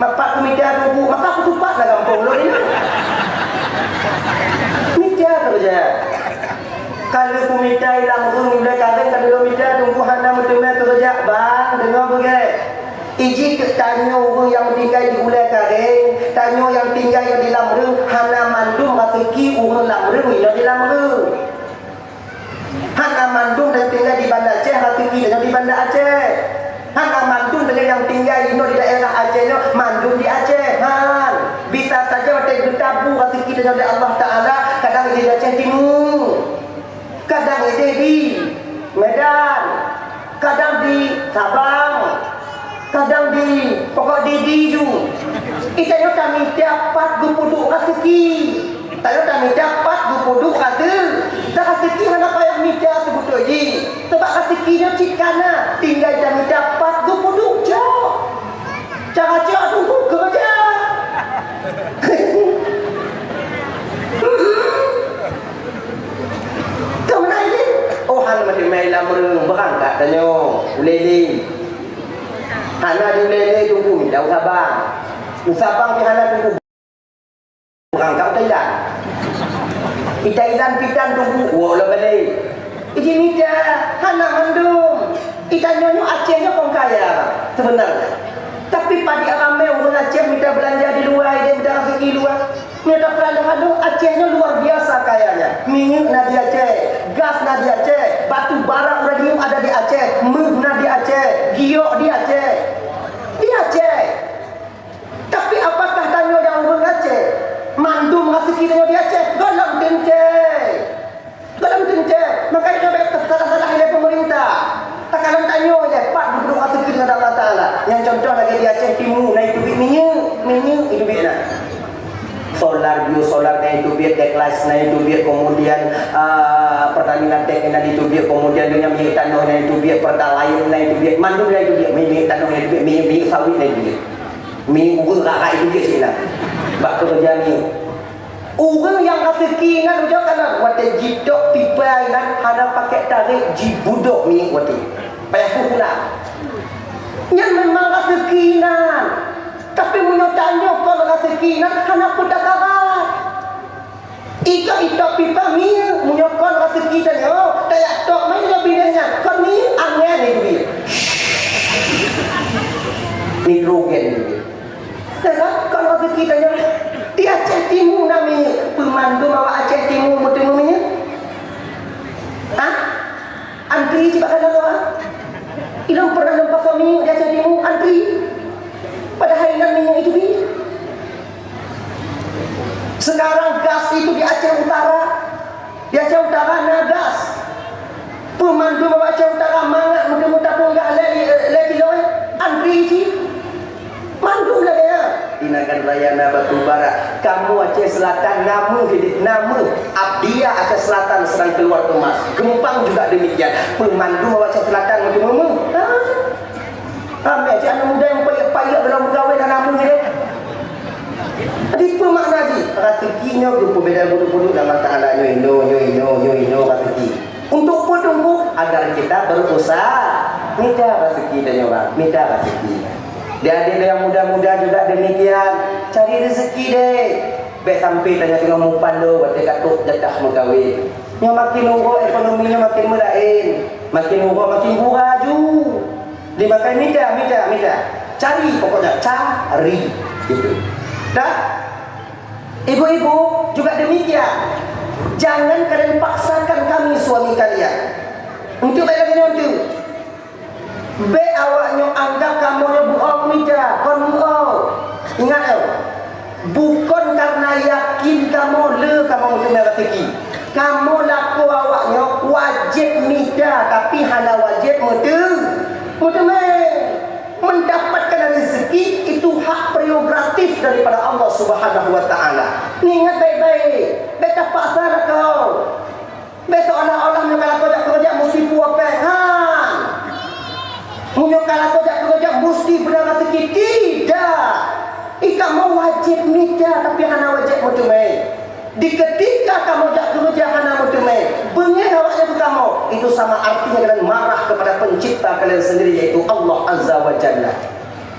Speaker 1: bapak tu minta buku maka aku tupat lah kampung lo ini kerja kalau aku minta hilang urung boleh karen kalau minta tunggu hana betul-betul kerja bang dengar bagai iji tanya orang yang tinggal di ulai karen tanya yang tinggal di lamrung hana mandum rasiki orang lamrung ini di lamrung hana mandum dan tinggal di Banda Aceh rasiki dan di Banda Aceh hana mandum dan yang tinggal di daerah Aceh mandum di Aceh bisa saja waktu bertabu rasiki dan Allah Ta'ala kadang di Aceh Timur kadang di Medan kadang di Sabang kadang di pokok di ju kita kami dapat gupuduk rasiki kami dapat gupuduk rasiki mana payah minta sebut lagi sebab rasikinya cikana tinggal kami dapat gupuduk cara tunggu kerja kemana ini? Oh hana mati main lamrung berangkat tanya ulele hana di ulele tunggu minta usabang di hana tunggu berangkat Thailand pitan tunggu wala balik Iji mida, hana mandum. Ikannya Acehnya kong kaya sebenarnya. Tapi padi ramai orang Aceh minta belanja di luar, dia minta rezeki luar. Minta belanja Acehnya luar biasa kayanya. Minyak na di Aceh, gas na di Aceh, batu bara uranium ada di Aceh, meh na di Aceh, giok di Aceh. Di Aceh. Tapi apakah tanya yang orang Aceh? Mandum rezeki tanya di Aceh, galam tence. Galam tence. Makanya salah-salah oleh pemerintah. Takalan tanya je, Pak duduk rezeki dengan Allah Ta'ala. Yang contoh lagi di Aceh Timur, naik duit minyak itu duit nak. Solar, biosolar naik duit, deklas naik duit, kemudian pertanian teknik naik duit, kemudian dunia minyak tanah naik duit, pertalite naik duit, mandum naik duit, minyak tanah naik duit, minyak sawit naik duit. Minyak ugun rakai duit sini nak. Bak kerja minyak. Orang yang rezeki kan ujar kana wate jidok pipai nan hana pakai tarik jibudok minyak wate. Payah pula. Yang memang rezeki nan. Tapi menyotanya kalau rezeki nan hana perdagangan. Ika pipa minyak menyokon rezeki tanya. Oh, kayak tok main dia bidangnya. Kan minyak angin ni duit. Nitrogen duit. Kalau rezeki tanya di Aceh Timur namanya pemandu bawa Aceh Timur mutu-mutunya. Antri coba kena tahu. Ilang pernah nampak suami di Aceh Timur antri. Padahal ilang minyak itu bi. Sekarang gas itu di Aceh Utara. Di Aceh Utara ada gas. Pemandu bawa Aceh Utara mangat mutu-mutu pun enggak lagi loh. Antri sih. Mandu lah dia. Dinakan Rayana Batubara. Kamu Aceh Selatan namu hidup namu. Abdia Aceh Selatan sedang keluar kemas. Gempang juga demikian. Pemandu Aceh Selatan macam Kami Aceh anak muda yang payah dalam pegawai dan namu ni. Jadi apa makna ni? Rezekinya berupa beda bodoh-bodoh dalam ta'ala nyo ino rezeki. Untuk apa tunggu? Agar kita berusaha. Minta rezeki dan orang. Minta rezeki. Dia ada yang muda-muda juga demikian. Cari rezeki deh. Baik sampai tanya tengah mumpan lo, buat dia katuk jatah megawai. Yang makin urut ekonominya makin melain. Makin urut makin buraju. Dimakan minta. Cari pokoknya, cari. Gitu. Dah? Ibu-ibu juga demikian. Jangan kalian paksakan kami suami kalian. Untuk baik lagi untuk. Be awaknya anggap kamu yang bohong mija, kon bohong. Ingat yo, bukan karena yakin kamu kamu mesti rezeki. Kamu laku awaknya wajib mija, tapi hanya wajib mutu mendapatkan rezeki itu hak prerogatif daripada Allah Subhanahu Wa Taala. Ingat baik-baik, beta paksa kau. Besok orang-orang yang kalau kau kerja mesti puas Munyok kalau kau kerja mesti benar rezeki. Tidak. Ika mau wajib mija tapi hana wajib mutumai. Di ketika kamu kerja hana mutumai, bengih awaknya ke kamu. Itu sama artinya kalian marah kepada pencipta kalian sendiri yaitu Allah Azza wa Jalla.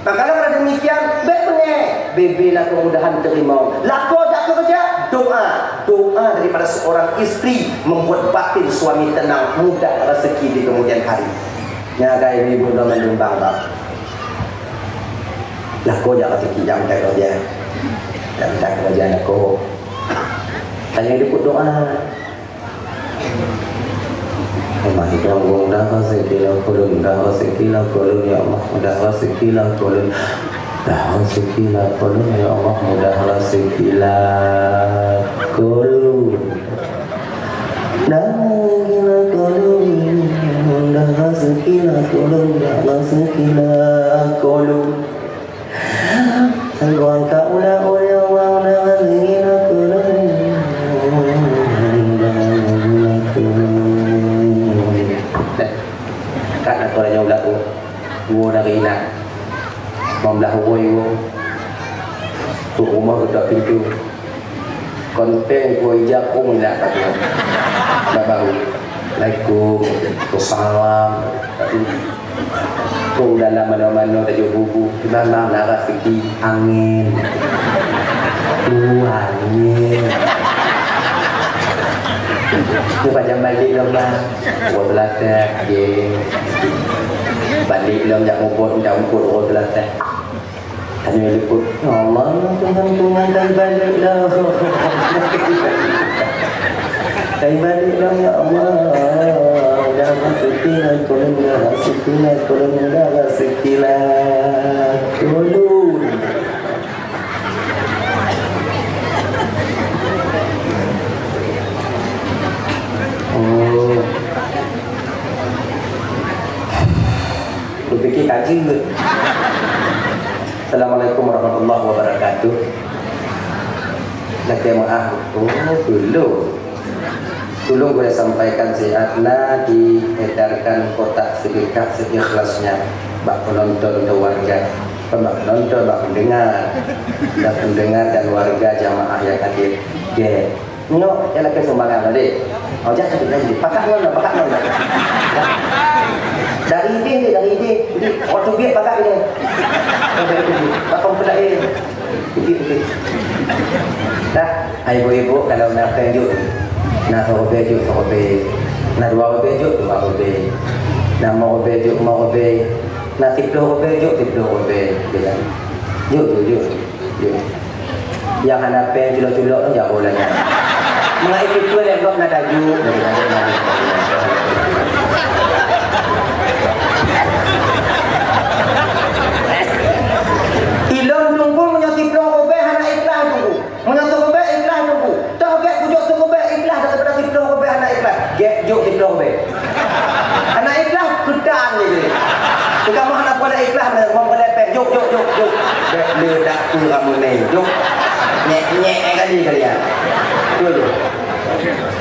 Speaker 1: Maka kalau demikian, bengih. Bebelah kemudahan terima. Laku kerja, doa daripada seorang istri membuat batin suami tenang, mudah rezeki di kemudian hari. Nyaga ibu dah menyumbang bang. Lah kau jangan fikir jam tak kerja, jam tak kerja nak kau. Tanya dia put doa. Memang itu orang dah sekilah kolon, dah sekilah kolon ya Allah, dah sekilah kolon, dah sekilah kolon ya Allah, dah sekilah kolon, dah sekilah kolon. Dah sekilah kolon Al-Quran ka'ula ulang dah sekilah kolon kan aku dah nyoblak gua dah rinak membelah gua tu rumah ketuk pintu konten gua ijak pun nak kata baru Assalamualaikum, salam. Kau dalam mana-mana tak jauh bubu. Dalam darah fikir angin, angin. Dia macam balik lama. Orang belakang dia balik lama jak ngubur orang belakang. Hanya liput. Allah, Tuhan dan balik lah. Dan balik lah ya Allah. Jangan sekilas, tolong jangan sekilas. Tolong. Oh, berfikir kaji ke? Assalamualaikum warahmatullahi wabarakatuh. Nak maaf, Tolong boleh sampaikan sihatna diedarkan kotak sedekah seikhlasnya. Bak penonton atau warga, bak penonton, bak pendengar dan warga jamaah yang hadir. No, yang lagi sumbangan tadi. Oh, jangan lagi. Pakai mana? Dari ide. Jadi waktu dia pakai ini. Pakai pula ini. Begitu. Dah, ibu-ibu kalau nak penjuk, nak bejuk, nak dua bejuk, nak mau bejuk, nak tiplo bejuk. Yuk. Yang anak pen julok-julok tu jauh bolanya. Mengenai itu lembab nak tajuk. Ilon tunggu menyotip long obeh anak ikhlas tunggu. Menyotip obeh ikhlas tunggu. Tak obeh pujuk tu obeh ikhlas daripada tip long obeh anak ikhlas. Get juk tip long obeh. Anak ikhlas kedang ni dia. Jika mau anak pada ikhlas mau pada pen juk. Dia dak tu kamu ni juk. Nyek kali ya. Betul.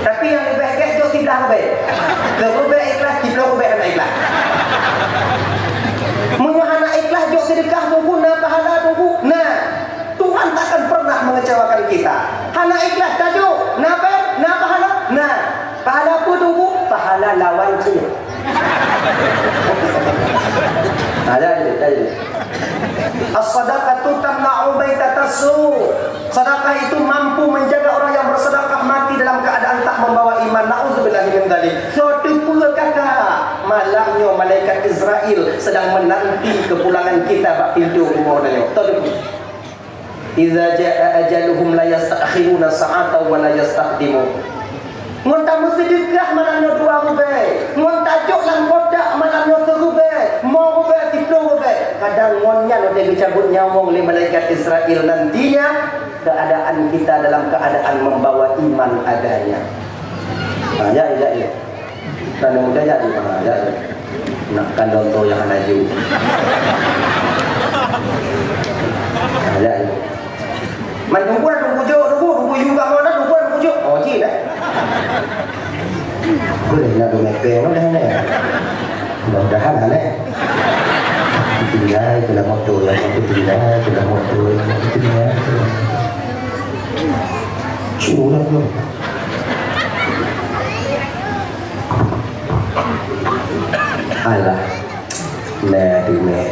Speaker 1: Tapi yang lebih baik jauh sebelah lebih. Lebih ikhlas sebelah lebih anak ikhlas. Munyah anak ikhlas jauh sedekah tunggu na pahala tunggu. Nah, Tuhan takkan pernah mengecewakan kita. Anak ikhlas tajuk, na pahala. Nah, pahala apa tunggu? Pahala lawan dia. Ada. As-sadaqatu tamna'u baitatassu. Sedekah itu mampu menjaga orang yang bersedekah mati dalam keadaan tak membawa iman. Nauzubillahi min dzalik. Suatu pula kakak malamnya malaikat Israel sedang menanti kepulangan kita bak pintu rumah dia. Tadi Iza jaa ajaluhum la yasta'khiruna sa'ata wa la yastaqdimu. Mun tamu sedekah malamnya dua rubai. Mun tajuk lan kodak malamnya serubai. Mau rubai tiplo rubai. Kadang monnya nanti dicabut nyawa oleh malaikat Israel nantinya. Keadaan kita dalam keadaan membawa iman adanya. Ya. Dan mudah jadi ya. Nak kandung tu yang maju. Ya. Tunggu juga mana tunggu. Oh, tidak. Boleh nak mepeng dah ni. Mudah-mudahan aneh. Tinggal dalam motor yang Curang tu. Alah. Nah, dunia.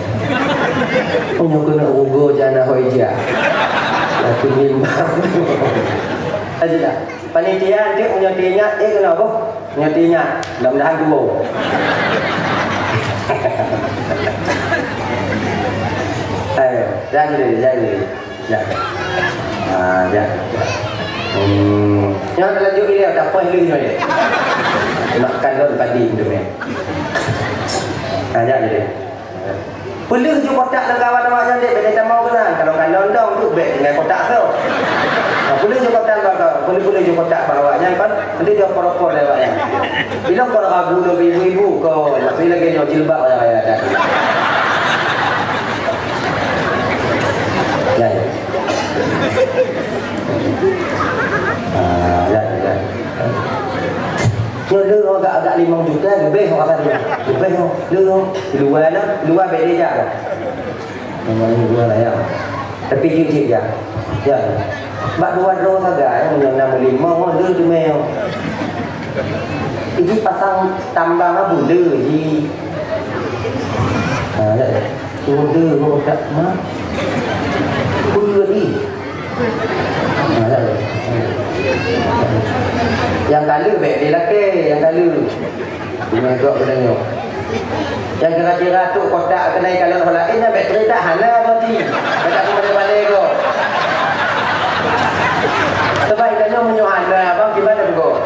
Speaker 1: Punya kena ugo jana hoija. Aku nimbang. Aja. Panitia dia punya tinya, kenapa? Punya tinya, mudah-mudahan dua. Ayo, jadi. Ya. Ya. Yang lanjut ini ada apa ini ni? Makan don padi tu ni. Jadi. Pelih je kotak dan kawan macam dia, benda tak mau kena. Kalau kan dong tu baik dengan kotak tu. Pelih je kotak bawa, pelih je kotak bawa. Yang kan nanti dia korok-korok lewatnya. Bila korok abu ibu-ibu kau, tapi lagi dia jilbab yang kaya ada. Ya. Ya. Dia agak 5 juta lebih orang kata dia. Lebih luar beda je. Namanya luar lah ya. Tapi cik je. Ya. Bak 2 dro saja yang nama 5 dia tu meo. Ini pasang tambang bunda ji. Ya. Bunda kau tak mah. Bunda ni. Ya. Yang kali baik dia laki, yang kali. Ini agak bertanya. Yang kira-kira tu kotak kenai kalau orang lain baik cerita hana berarti. Tak aku balik-balik kau. Sebab ikannya menyuhana abang gimana tu kau?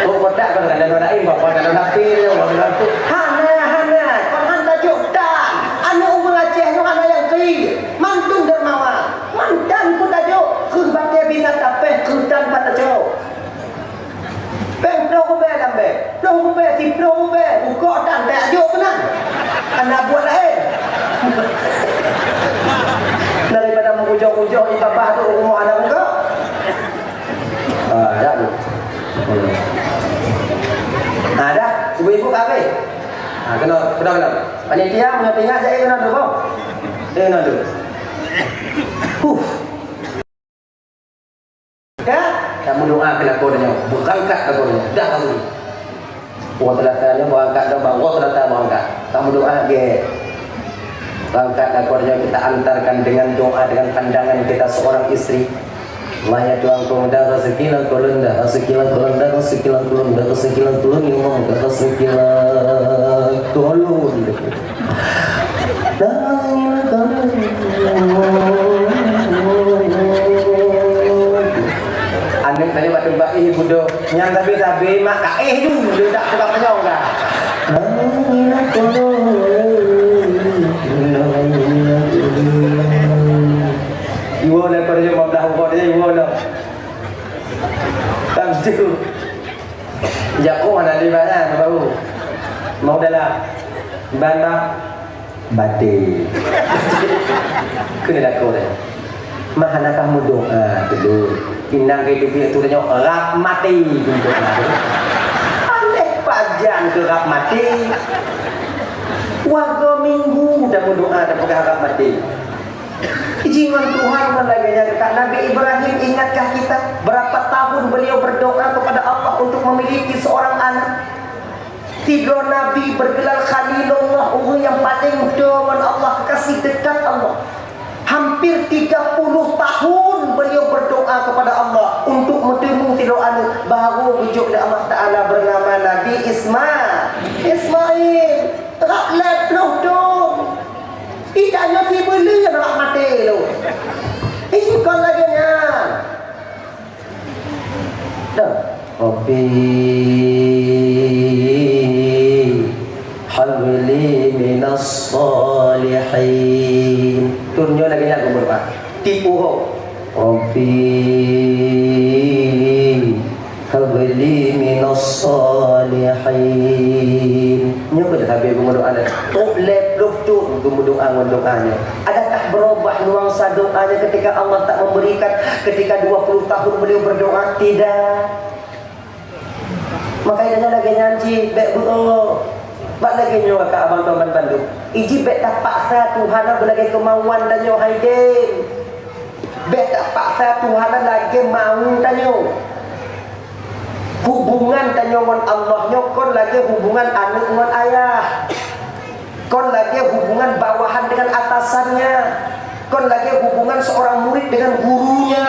Speaker 1: Oh kotak kalau ada orang lain bawa kalau lapi bawa tu. Hana. Kau hantar joktan. Anu umur Aceh nu ana yang kiri. Mantun dermawan. Mantan pun tajuk. Kun bagai bisa tapeh kudan pada jauh. Bang pro be lambe. Pro be si pro be. Buka dan tak ajuk kenan. Anak buat lain. Daripada mengujuk-ujuk ibabah tu rumah anak muka. Ya tu. Dah, ibu-ibu kafe. Kena. Panitia mengatingat saya kena tu kau. Dia kena tu. Kan? Kamu doa ke lakonnya, berangkat lakonnya. Dah kamu. Buat telatanya berangkat dah bawa telata berangkat. Kamu doa ke. Berangkat lakonnya kita antarkan dengan doa dengan pandangan kita seorang istri. Allah ya Tuhan kau dah rezeki lang kolon dah rezeki lang kolon dah rezeki lang kolon dah rezeki lang kolon ni mau dah rezeki lang kolon dah anak tanya waktu mbak ibu do nyang tapi mak kaeh tu dia tak tukar penyong dah iwo nak kerja mablah kau dia iwo nak tam tu jago mana di mana baru mau dalam banda bate kena dah kau dah mahana kamu doa dulu pinang ke duit tu tanya rap mati untuk aneh pajan ke rap mati warga minggu dah berdoa dah pakai rap mati. Izinkan Tuhan melaganya dekat Nabi Ibrahim. Ingatkah kita berapa tahun beliau berdoa kepada Allah untuk memiliki seorang anak? 3 Nabi bergelar Khalilullah, orang yang paling dengan Allah, kasih dekat Allah. Hampir 30 tahun beliau berdoa kepada Allah untuk bertemu tidur anak. Baru wujud dari Allah Ta'ala bernama Nabi Ismail. Rakyat penuh tu. Idaknya si beli yang nak mati tu. Isi kau lagi nya. Dah. Rabbi habli minas salihin. Tunjuk lagi nya aku berapa. Tipu ho. Rabbi habli minas salihin. Nya pada habis berdoa dah. Toleh tu berdoa-doanya. Adakah berubah nuansa doanya ketika Allah tak memberikan ketika 20 tahun beliau berdoa? Tidak. Makanya lagi nyanyi baik Allah. Bak lagi nyo kakak abang tuan Bandung. Iji baik tak paksa Tuhan berlagi kemauan dan nyo haidin. Baik tak paksa Tuhan lagi mau tanyo. Hubungan tanyo dengan Allah nyokon lagi hubungan anak dengan ayah. Kon lagi hubungan bawahan dengan atasannya. Kon lagi hubungan seorang murid dengan gurunya.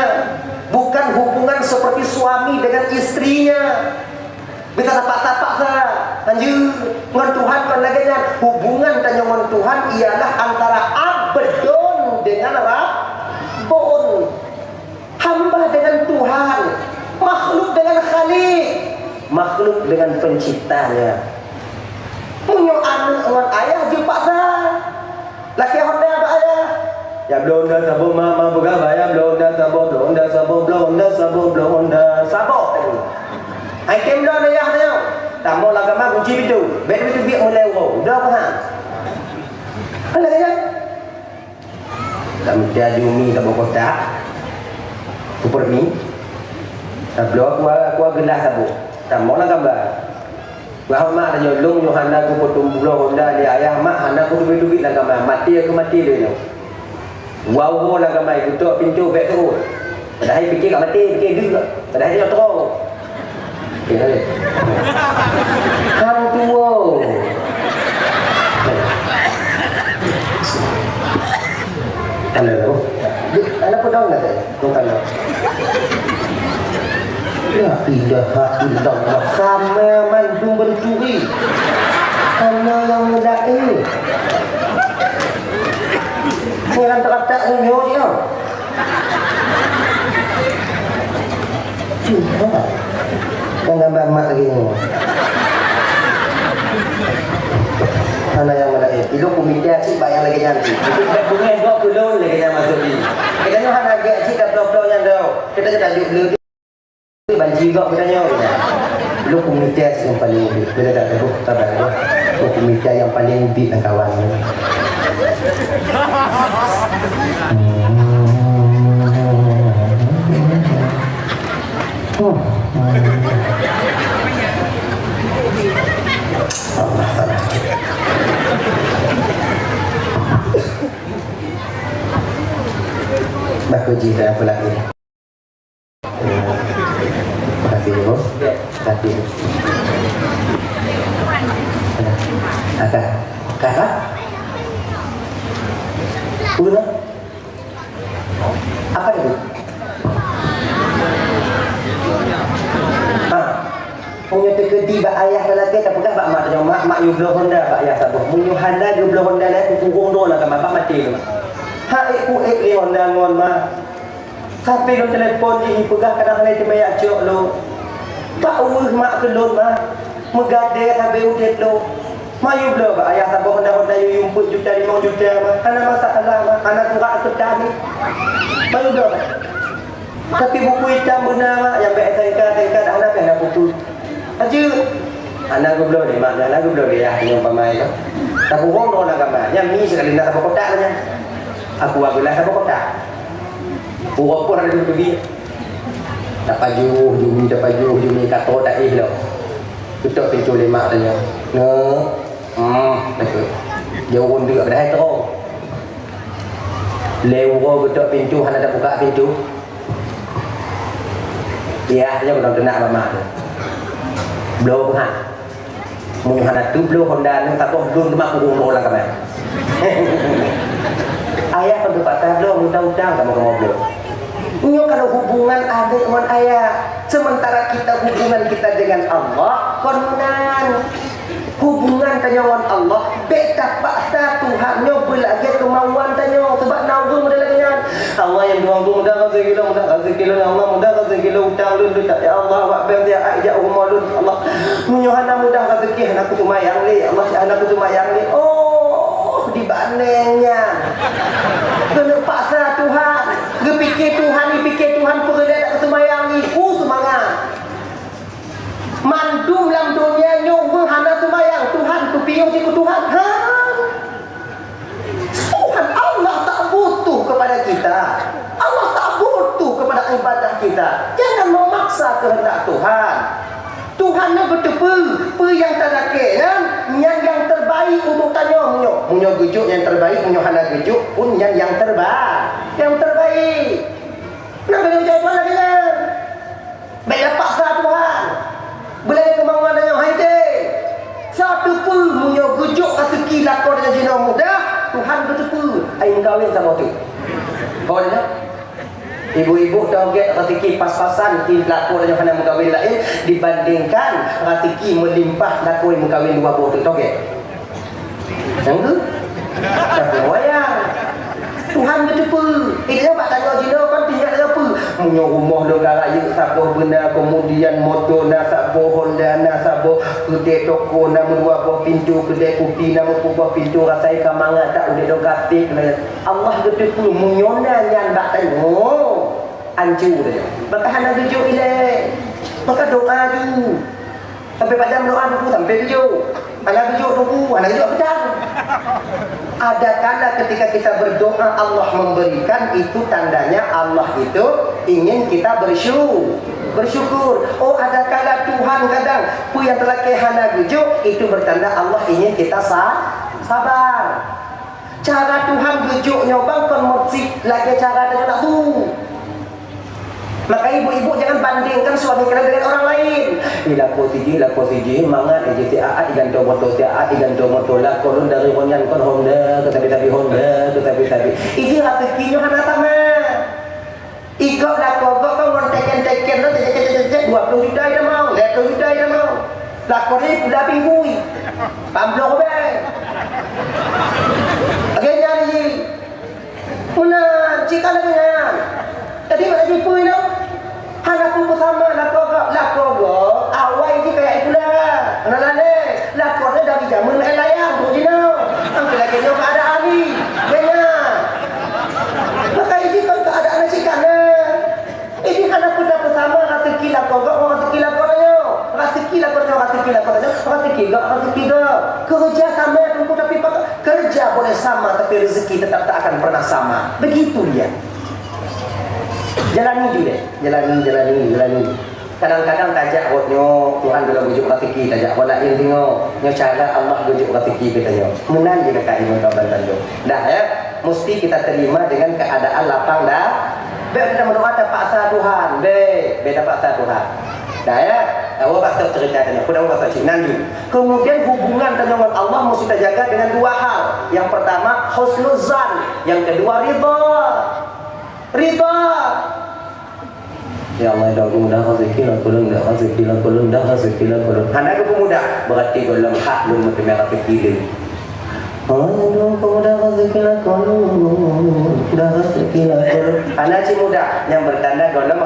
Speaker 1: Bukan hubungan seperti suami dengan istrinya. Bisa tapak-tapak lanjut dengan Tuhan kon lagi hubungan dengan Tuhan ialah antara abdon dengan rabbun. Hamba dengan Tuhan, makhluk dengan Khalik, makhluk dengan penciptanya. Punya anak dengan ayah jumpa sah. Laki Honda apa ayah? Ya blonda sabo mama buka bayam blonda sabo blonda sabo blonda sabo blonda sabo. Item dah ayah dia. Tamu lagama kunci pintu. Bet pintu biak mulai wow. Dah faham. Ala ya. Kami dia jumi tak kota. Super mi. Tablo aku gelas sabo. Tamu lagama. Bahawa mak ada nyolong Yohana aku potong bulan Honda dia ayah mak anak aku duit-duit lah gamai mati aku mati dia tu. Wow lah gamai tutup pintu beg tu. Padahal fikir kat mati fikir juga. Padahal dia terus. Okey boleh. Hang tua. Halo. Anak pun tahu enggak? Kau tahu. La ilaha illallah. Sama mantu mencuri. Sama yang mendai. Jangan terkata unyo dia. Cuma. Jangan mak lagi ni. Anak yang mendai. Itu komite cik bayang lagi nanti. Itu bunga 20 lagi yang masuk ni. Kita ni hanya agak cik dah blok-blok yang dah. Kita tajuk dulu. Banji juga katanya. Lu komite yang paling ubi. Bila dah ada tabar tu. Lu komite yang paling ubi dengan kawan ni. Allah salah. Baku cerita apa lagi? Kasih ibu, kasih. Kakak, Una, apa itu? Punya terkedi bak ayah lelaki tak pegang bak mak dia mak you blow Honda bak ayah tak boleh munyu Honda you blow Honda lah kurung doh lah kan bak mati tu ha iku li Honda ngon mah sampai lo telefon ni pegang kadang-kadang dia bayak cok lo tak urus mak kelon mah megade sampai udet lo mak you blow bak ayah tak boleh Honda you yumput juta 5 juta mah ana masalah mah ana turak kedah ni baru dah tapi buku hitam benar mah yang baik saya anak yang buku aja anak gue belum deh mak anak gue belum deh ya yang pemain tu aku ngomong orang kamar yang ni sekali nak apa kotak nya aku lah apa kotak pura pun ada dulu dia tak paju jumi kata tak lo tutup pintu lemak tanya betul jauh dia dah terong lewo tutup pintu hana tak buka pintu ya hanya benar kena mak tu blow kan mungkin ada tu blow Honda ni tak tahu belum mak kurung orang kamar ayah pada patah blow minta utang kamu blow ini kalau hubungan adik dengan ayah sementara kita hubungan kita dengan Allah konan hubungan tanya dengan Allah beta paksa Tuhan nyo belagi kemauan tanya sebab nanggung dia lagi Allah yang doang mudah kasih kilo Allah mudah kasih kilo utang dulu tak ya Allah wak ben dia ajak umur dulu Allah munyohana mudah rezeki anakku cuma yang ni Allah anakku cuma yang ni oh dibandingnya kena paksa Tuhan dipikir Tuhan pergi tak semayang ni semangat mandum dalam dunia nyong hana semayang Tuhan tu piung siku Tuhan Tuhan Allah tak butuh kepada kita Allah tak butuh kepada ibadah kita jangan memaksa kehendak Tuhan Tuhan ni betul yang terakhir yang terbaik untuk tanya munyo gejuk yang terbaik munyo hana gejuk pun yang terbaik nak kena jawab lagi kan baiklah paksa Tuhan boleh kemauan yang haide satu pun munyo gejuk rezeki lakon dengan jina mudah Tuhan betul air kahwin sama tu kau ada ibu-ibu target rezeki pas-pasan di lakon dengan hana mengkahwin lain dibandingkan rezeki melimpah lakon mengkahwin 20 tu target yang tu tak wayang Tuhan betul dia pak tanya jina kan tinggal apa munyo rumah lo garaya sabuh benda kemudian motor nak sabuh Honda nak sabuh kedai toko nama 2 pintu kedai kopi nama 2 pintu rasai kamangat tak udah dokatik Allah betul munyona yang tak tanya ancu dia maka hana tujuh ilai maka doa tu sampai pada doa tu sampai tujuh anak tujuh tu anak tujuh pedang ada kala ketika kita berdoa Allah memberikan itu tandanya Allah itu ingin kita bersyukur oh ada kala Tuhan kadang pu yang terlakih hana tujuh itu bertanda Allah ingin kita sabar cara Tuhan tujuh nyobang konmorsi lagi cara dia nak tu maka ibu-ibu jangan bandingkan suami kalian dengan orang lain. Laku siji, mangat JTA digantung motor TA digantung motor lah kolon dari Honda kon Honda tetapi Honda tetapi. Ini rezekinya hana sama. Ikut lah kau ngontek-ngontek lo cek 20 hidai dah mau, 30 hidai dah mau. Lakon ni pula pinggui. Pamblok be. Agaknya ni. Mana jika lagi tadi mana di pui no? Hana pun bersama lakon awal ni kayak pula. Nalane lakon dari zaman layang tu je no. Angkat lagi no keadaan ni. Agaknya. Maka ini kan keadaan cikak na. Ini hana pun dah bersama rezeki lakon rezeki lakon ayo. Rezeki kerja sama tapi kerja boleh sama tapi rezeki tetap tak akan pernah sama. Begitu dia. Jalani juga, jalani. Kadang-kadang tajak buatnya Tuhan dalam bujuk rezeki tajak wala in tengok nya cara Allah bujuk rezeki katanya. Menang dia kata Imam Taban tu. Dah ya, mesti kita terima dengan keadaan lapang dah. Biar kita berdoa tak paksa Tuhan. Beda paksa Tuhan. Dah ya, awak tak cerita tanya. Kuda awak tak nanti. Kemudian hubungan dengan Allah mesti kita jaga dengan dua hal. Yang pertama husnuzan, yang kedua ridha. Ya Allah, dah mudah rezeki lah, kolong dah rezeki lah. Hana ke pemuda berarti golong hak belum mereka fikir. Oh, pemuda rezeki lah, kolong dah rezeki lah. Hana si muda yang bertanda golong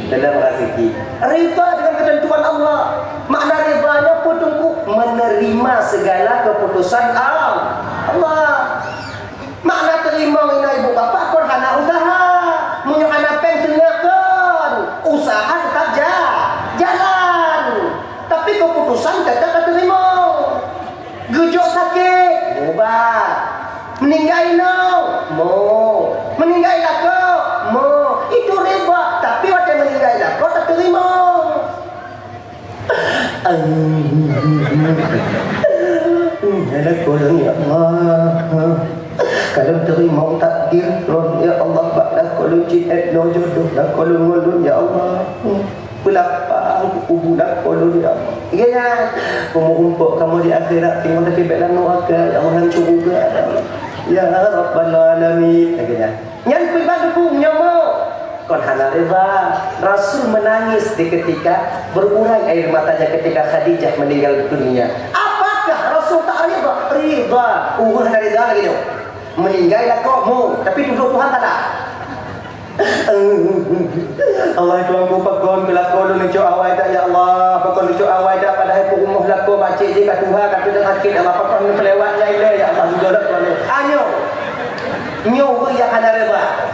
Speaker 1: dalam rezeki. Ridha dengan ketentuan Allah. Makna ridhanya putuku menerima segala keputusan Allah. Makna terima ina ibu bapa kon hana usaha. Munyo hana pensiunkan. Usaha tetap jalan. Tapi keputusan tetap terima. Gejok sakit, obat. Meninggal mau. Meninggal kau mau. Itu ridha. Tapi waktu meninggal kau tak terima. Anak kolong ya Allah. Kalau terima takdir ya Allah baklah kolong ciet no jodoh dah kolong ngolong ya Allah. Pelapang ubudak kolong ya Allah. Iya umumpuk kamu di akhirat tinggal tapi belan neraka ya Allah juga. Ya Rabbal Alamin katanya. Yang pribadiku nyomo kon hana ridha. Rasul menangis di ketika berurai air matanya ketika Khadijah meninggal dunia. Apakah Rasul tak ridha? Ridha. Hana ridha lagi tu. Meninggal lah kau mau, tapi duduk Tuhan tak ada. Allah Tuhan ku pakon kelakon lu cok awal dah ya Allah, pakon lu cok awal dah padahal ku umuh lakon macik je kat Tuhan kat Tuhan sakit apa pakon lu pelewat jai le ya Allah juga dah Tuhan. Anyo. Nyo ku ya kana reba.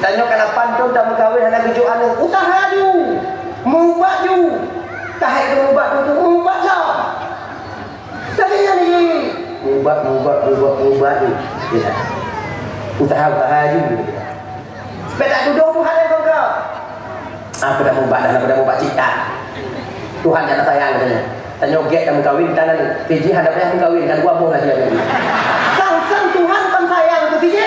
Speaker 1: Tanyo kana pantun dah berkahwin hana tujuh anu. Usaha ju. Mubat ju. Tahai tu mubat tu mubat lah. Sakitnya ni. Mubat ni. Ya. Usaha juga. Beda duduk Tuhan yang kau. Aku dah mubat cipta. Tuhan jangan sayang katanya. Tanya get dan kawin tangan Fiji hadapnya kawin dan gua lah dia. Sang Tuhan kan sayang ke Fiji.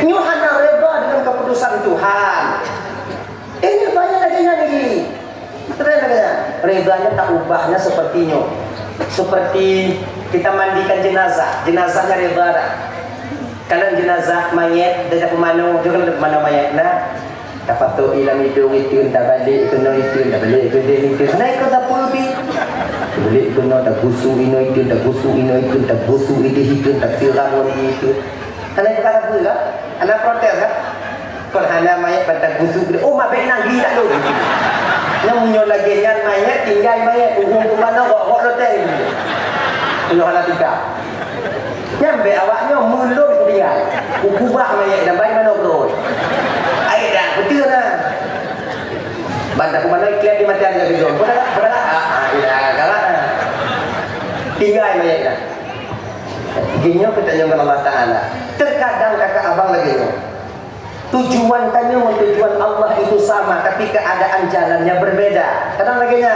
Speaker 1: Nyuhan reda dengan keputusan Tuhan. Ini banyak lagi ni. Terus katanya, redanya tak ubahnya sepertinya. Seperti kita mandikan jenazahnya reda dah. Kalau jenazah mayat dah pemanu, juga ada pemanu mayat nah. Dapat tu ilam hidung itu tak balik kena itu tak balik kena itu. Naik ke dapur pi. Balik kena tak busuk itu tak busuk itu tak busuk itu tak siram itu. Naik ke dapur lah. Anak protes kan? Kalau hana mayat bantak busuk dia. Oh mak baik nanggi tak lu. Yang punya lagi yang mayat tinggal mayat hubung ke mana kok hotel ni. Punya hana tiga. Nyampe awaknya mulung tu dia. Kubah mayat dan baik mana bro. Air dah betul lah. Bantak ke mana iklan di mati ada video. Berada. Dah kalah. Tinggal mayat dah. Gini kita nyampe Allah Taala. Terkadang kakak abang lagi tu. Tujuan tanya tujuan Allah itu sama tapi keadaan jalannya berbeda. Kadang lagi nya.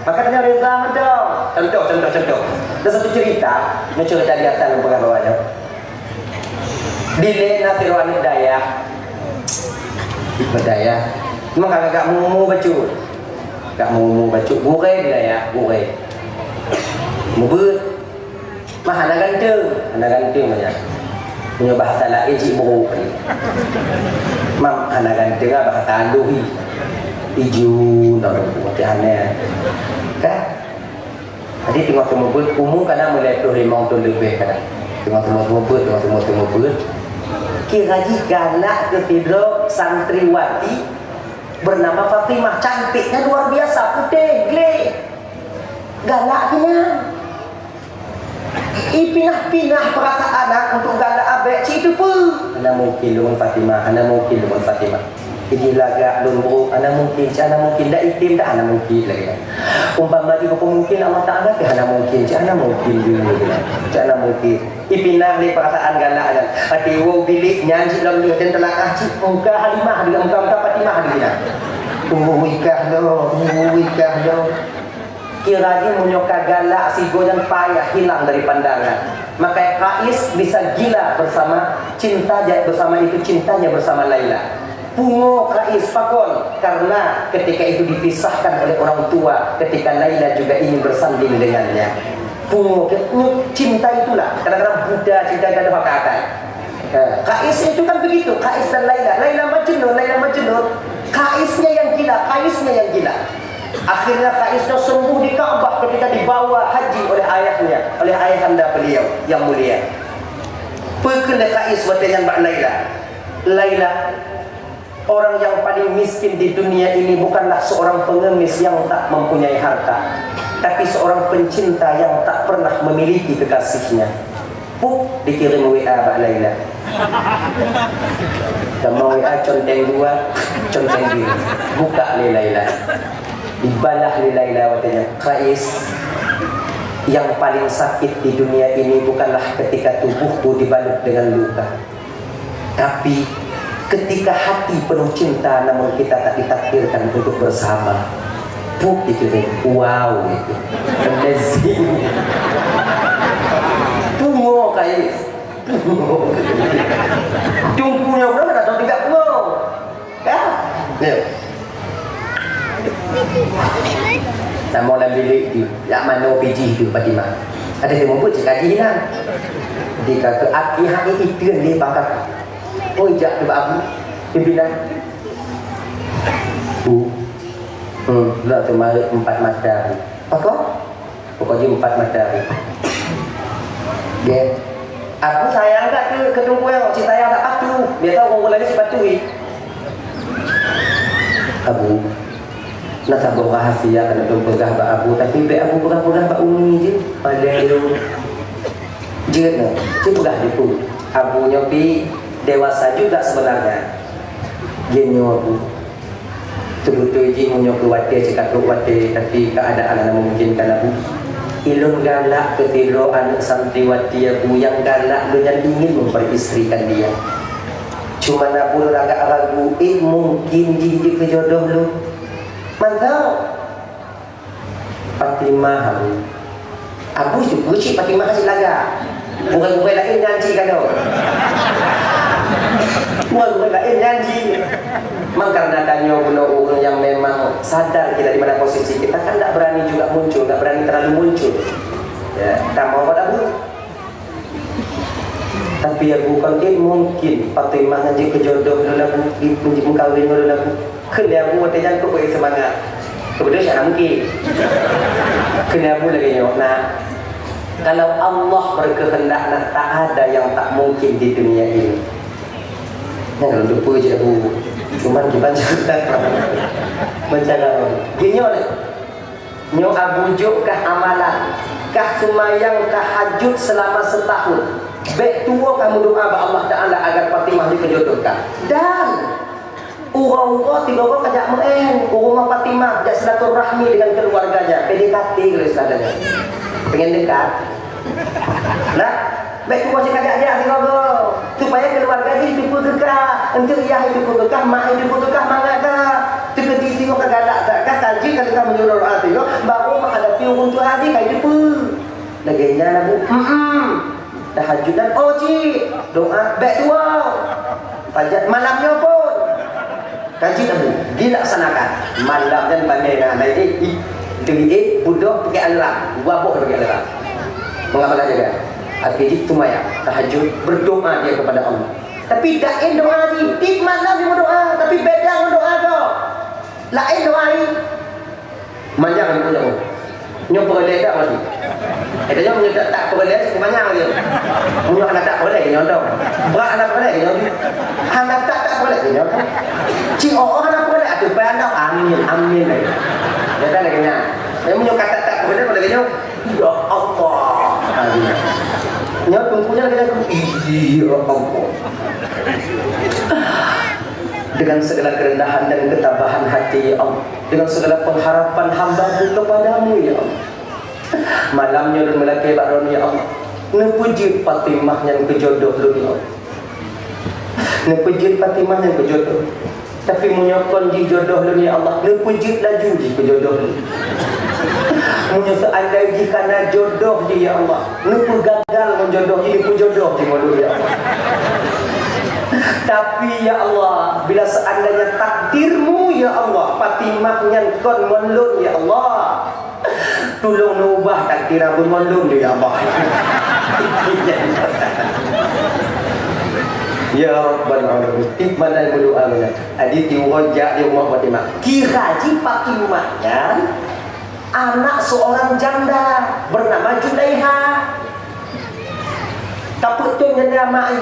Speaker 1: Maka tanya reda macam. Contoh. Ada satu cerita di atas lembaga bawahnya. Di Nasir Wanit Daya. Berdaya. Cuma kakak mau baca. Kak mau baca. Burai Daya. Mubut. Mah anak ganteng banyak. punya bahasa lain cik buruk ni mam anak ganteng bahasa aluhi iju nak macam mana kan jadi tengok-tengok ber umum kadang mulai 25 tahun lebih kadang tengok-tengok ber kira galak ke tidur santriwati bernama Fatimah, cantiknya luar biasa, putih gleh galaknya pinah-pinah perasaan anak untuk galak abek cik itu pun ana mungkin dengan Fatimah jadi lagak lumruk ana mungkin dah itim dah ana mungkin lagi umpama juga mungkin Allah Ta'ala ke ana mungkin dulu ana mungkin ipinah ni perasaan galak dan hati wo bilik nyanyi dalam dia dan telakah cik muka Halimah dengan muka Fatimah dia wikah lo kiranya menyoka galak si gojan payah hilang dari pandangan maka Kais bisa gila cintanya bersama Laila pungo Kais pakon karena ketika itu dipisahkan oleh orang tua ketika Laila juga ingin bersanding dengannya pungo cinta itulah kadang-kadang Buddha cinta ada fakatan Kais itu kan begitu Kais dan Laila Majnun Kaisnya yang gila akhirnya Kaisnya sembuh di Ka'bah ketika dibawa haji oleh ayahanda beliau yang mulia perkena Kais bertanya Mbak Laila orang yang paling miskin di dunia ini bukanlah seorang pengemis yang tak mempunyai harta tapi seorang pencinta yang tak pernah memiliki kekasihnya dikirim WA Mbak Laila sama WA conteng 2 conteng 2 buka ni Laila dibalah ni Laila katanya Kais yang paling sakit di dunia ini bukanlah ketika tubuhku dibalut dengan luka tapi ketika hati penuh cinta namun kita tak ditakdirkan untuk bersama dikirim wow gitu amazing tunggu Kais tunggunya berapa atau 30 kan nama dalam bilik tu yak mana PG tu Fatimah ada dia mampu cakap hilang dia kata aki hak itu dia bakar jak tu abu dia bilang nak tu mari 4 matahari apa pokoknya 4 matahari dia aku sayang tak ke tunggu yang si sayang tak patuh dia tahu orang lagi si patuhi abu nak sabuk rahasia kena bergah ba abu tapi be abu bergah ba umi je pada lu je no je bergah itu abunya pi dewasa juga sebenarnya genyo abu betul-betul je munyo kuatir cakap kuatir tapi keadaan memungkinkan abu ilun galak ketilo anak santriwati abu yang galak dengan ingin memperistrikan dia cuma abu agak ragu mungkin jadi kejodoh lu mantap Fatimah abu juga cik Fatimah kasih laga bukan lain nyanyi kan tu bukan lain nyanyi memang karena tanya orang yang memang sadar kita di mana posisi kita kan tak berani juga muncul tak berani terlalu muncul ya tak mau pada abu tapi ya bukan mungkin Fatimah ngaji kejodoh lalu mengkawin lalu kena abu jangan kau bagi semangat kemudian saya mungkin kena abu lagi nyok nah kalau Allah berkehendak tak ada yang tak mungkin di dunia ini kalau lupa je abu cuma dibaca gini oleh nyok abu juk kah amalan kah semayang tahajud selama setahun baik tua kamu doa kepada Allah Ta'ala agar Fatimah dikejodohkan dan orang-orang tiga orang kajak rumah Fatimah kajak silaturahmi dengan keluarganya PDKT kalau istilahnya pengen dekat nah baik tua cakap kajak tiga orang supaya keluarganya hidup kekal untuk ia hidup kekal mak hidup kekal mangatkah terketi tengok kegalak takkah kaji kalau kamu menyuruh doa tengok baru menghadapi orang tua hadir hidup laganya nabu tahajud dan cik doa baik tua pajak malamnya pun kaji nabu dilaksanakan malam dan pandai dengan baik budak pakai alarm wabuk pakai alarm mengapa juga Akhirnya tumayang, tahajud, berdoa dia kepada Allah. Tapi dain doa ni, di malam dia berdoa, tapi bedang doa tu. Lain doa ni. Manjang punya tu. Nyo perleh tak lagi. Katanya punya tak perleh sebanyak dia. Punya anak tak perleh nyo tu. Berat anak perleh nyo. Anak tak perleh nyo. Cik anak perleh tu pandang amin lagi. Dia tak lagi nak. Dia punya kata tak perleh pada nyo. Ya Allah. Nyo tunggunya lagi aku. Ya Allah. Dengan segala kerendahan dan ketabahan hati ya Allah, dengan segala pengharapan hamba-Mu kepadamu ya Allah, malamnya dan melaki bakron ya Allah, nepuji Fatimah yang kejodoh lu ya Allah, nepuji Fatimah yang kejodoh, tapi menyokong di jodoh lu ya Allah, nepuji laju di kejodoh lu, menyesal jika na jodoh di ya Allah, nepu gagal menjodoh ini pujodoh di mulut ya Allah. Tapi ya Allah, bila seandainya takdirmu ya Allah, Fatimah yang kon monlun ya Allah, tolong ubah takdir abun monlun ya Allah. Ya Rabbal Alamin, tikmanal berdoa mana? Adi tiwajak di rumah Fatimah. Kiraji Fatimahnya anak seorang janda bernama Julaiha. Taputnya dia mai.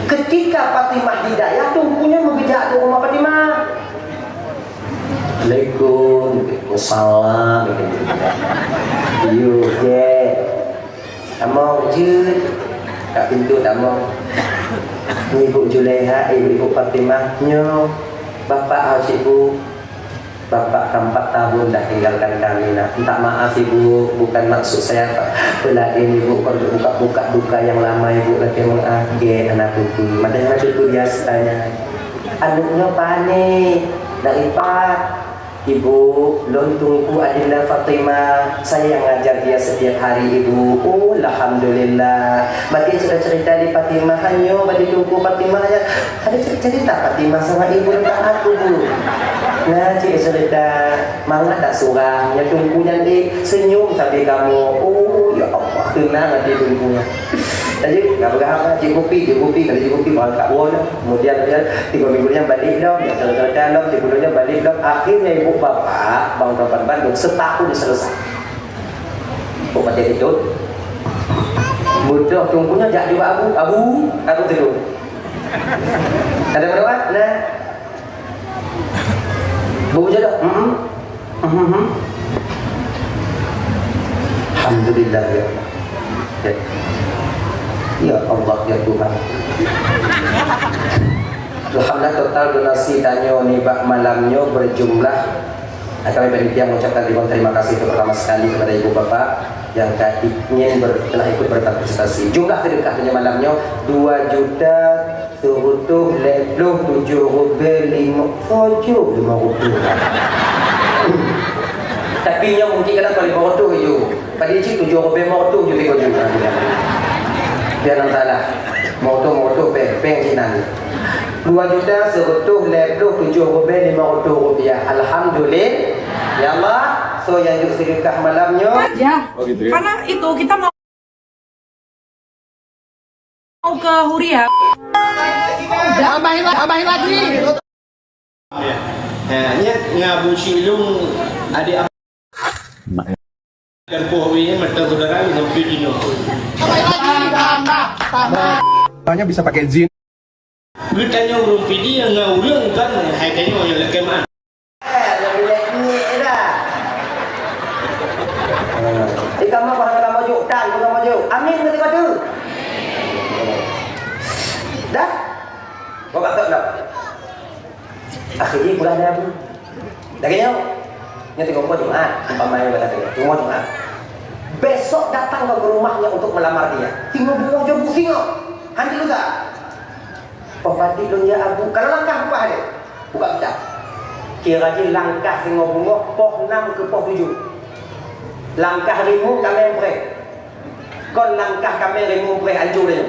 Speaker 1: Ketika Fatimah hidayah, tunggunya membijak ke rumah Fatimah. Assalamualaikum, Waalaikumsalam. Yuk, tak mau je. Kat pintu tak mau. Ibu Julaiha, ibu Fatimah, nyo, bapak cikgu. Bapak 4 tahun dah tinggalkan kami nak. Minta maaf ibu, bukan maksud saya pelain ibu kalau buka-buka duka yang lama ibu lagi mengaget anak itu. Madanya itu biasanya. Anaknya panik dari Pak. Ibu, lontungku Adinda Fatimah, saya yang ngajar dia setiap hari ibu. Oh, alhamdulillah. Bagi cerita-cerita di Fatimah hanyo, bagi tungku Fatimah hanya ada cerita Fatimah sama ibu tentang aku bu. Nah, cerita mangga tak surah, ya tungkunya di senyum sampai kamu. Oh, ya Allah, tenang nanti tungkunya. Jadi, nggak berapa, cik kopi, kalau cik kopi bawa kat wall. Kemudian dia 3 minggunya balik dong, yang cerita dong, 3 minggunya balik dong. Akhirnya ibu bapak Bang Kapan Bandung setahun selesai. Ibu mati tidur. Mudah tunggunya jak juga abu tidur. Ada berapa? Nah, bu je dah. Alhamdulillah ya. Ya Allah ya Tuhan. Alhamdulillah total donasi tanyo nibak malamnya berjumlah. Kami panitia mengucapkan terima kasih pertama sekali kepada ibu bapak yang ingin telah ikut berpartisipasi. Jumlah sedekahnya malamnya 2.77.5 tapi nya mungkin kadang kali motor yo. Pada cik 7 motor je tengok juga. Dia nak salah. Motor peng Cina. 2.177.500 rupiah. Alhamdulillah. Ya Allah. So yang juga sedekah malamnya.
Speaker 2: Ya.
Speaker 3: Oh gitu ya.
Speaker 2: Karena itu kita mau ke Huria.
Speaker 4: Tambahin lagi.
Speaker 3: Nya ngabu silung adik dan pohonnya mata saudara sampai dino.
Speaker 4: Tambah. Bisa pakai zin.
Speaker 3: Bertanya urung pidi yang ngaulang kan hai tanya yang lek keman.
Speaker 1: Kamu kamu juk dan kamu juk. Amin betul betul. Dah? Kau tak tahu tak? Akhirnya pulang dah pun. Dah kena? Nya tengok kau Jumaat, umpamanya kata tengok, tengok Jumaat. Besok datang ke rumahnya untuk melamar dia. Tengok buah je tengok. Handi lu tak? Oh pati dunia abu. Kalau langkah buka dia. Buka kita. Kira je langkah tengok bunga poh 6 ke poh 7. Langkah rimu kami emprek. Kon langkah kami rimu emprek hancur dia.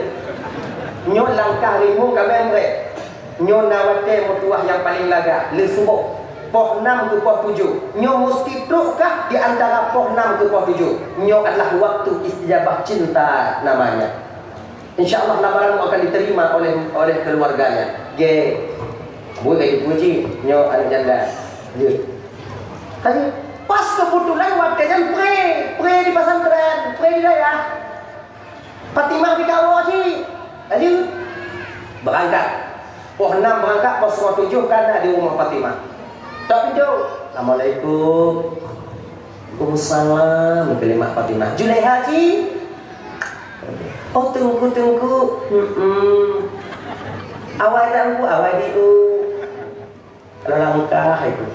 Speaker 1: Nyot langkah rimu kami emprek. Nyot nawate mutuah yang paling laga. Le subuh. poh 6 ke poh 7. Nyo mesti trukkah di antara poh 6 ke poh 7. Nyo adalah waktu istijabah cinta namanya. InsyaAllah lamaranmu akan diterima oleh keluarganya. Ge, boleh dipuji. Nyo anak janda. Dia. Tadi pas kebetulan waktunya pre di pesantren, pre di daya. Fatimah di kawal sih. Tadi berangkat. Poh 6 berangkat, poh 7 kan di rumah Fatimah. Tak pinjau. Assalamualaikum. Waalaikumsalam. Kalimat Fatimah. Julaiha sih. Oh tunggu. Awal tunggu, awal itu. Kalau langkah itu.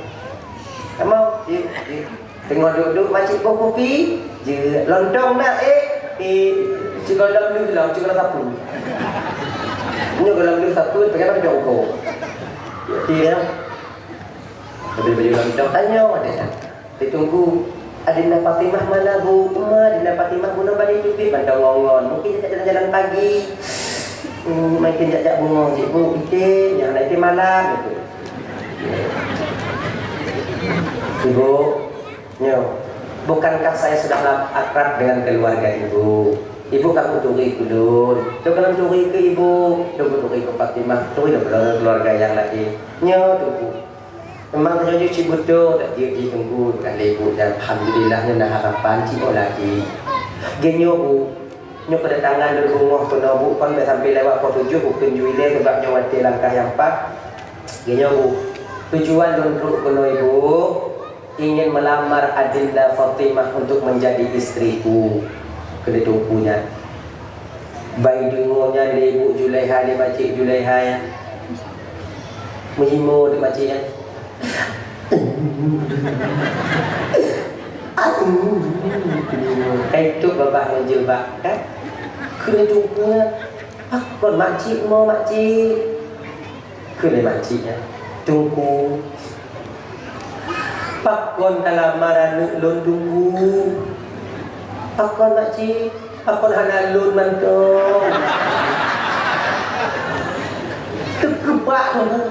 Speaker 1: Kamu tengok duduk macam kopi, je lontong nak juga dalam dulu lah, juga sapu. Ini dalam dulu sapu, pengen apa jauh. Dia, baju lontong tanya ada. Ditunggu. Adinda Fatimah mana bu? Adinda Fatimah guna balik tubik pandang ngongon. Mungkin jalan-jalan pagi. Mungkin jajak bunga cikgu itin, yang nanti malam gitu. Ibu, nyo, bukankah saya sudah akrab dengan keluarga ibu? Ibu kan kuturi kudun. Tu kalau turi ke ibu, tu kuturi ke Fatimah, turi ke keluarga yang lain. Nyo tunggu. Memang terjadi cibuto tak dia ditunggu dengan ibu dan alhamdulillahnya dah harapan cikgu lagi. Genyo bu, nyo kedatangan dari rumah kena bu kan dah sampai lewat pukul 7 bukan juile sebab nyawati langkah yang 4. Genyo bu, tujuan untuk kena ibu ingin melamar Adinda Fatimah untuk menjadi istriku. Kena tunggunya. Bayi dengonya ibu Julaiha di Makcik Julaiha ya. Menghimo di Makcik ya. Itu babak menjebak kan? Kena tunggunya. Kon makcik mau makcik. Kena makciknya. Tunggu. Pakon kalamaran lon tunggu. Pakon makcik. Pakon hana lon mantong. Terkebak tunggu.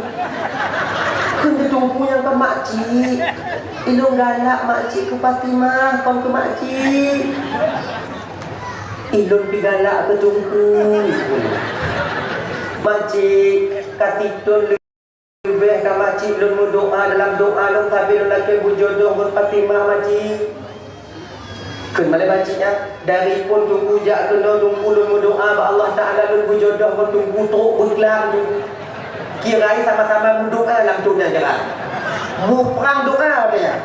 Speaker 1: Kena tunggu yang ke makcik. Ilung galak makcik ke Fatimah. Kon ke makcik. Ilung pigalak ke tunggu. Makcik katitun lebih ke makcik. Ilung doa dalam doa. Ilung kabir lelaki bujodoh ke Fatimah makcik. Kena mana makciknya. Dari pun tunggu jak kena tunggu. Ilung doa Allah Ta'ala ilung bujodoh ke tunggu. Teruk berkelam tunggu. Kirai sama-sama berdoa dalam dunia jalan. Mu perang doa dia.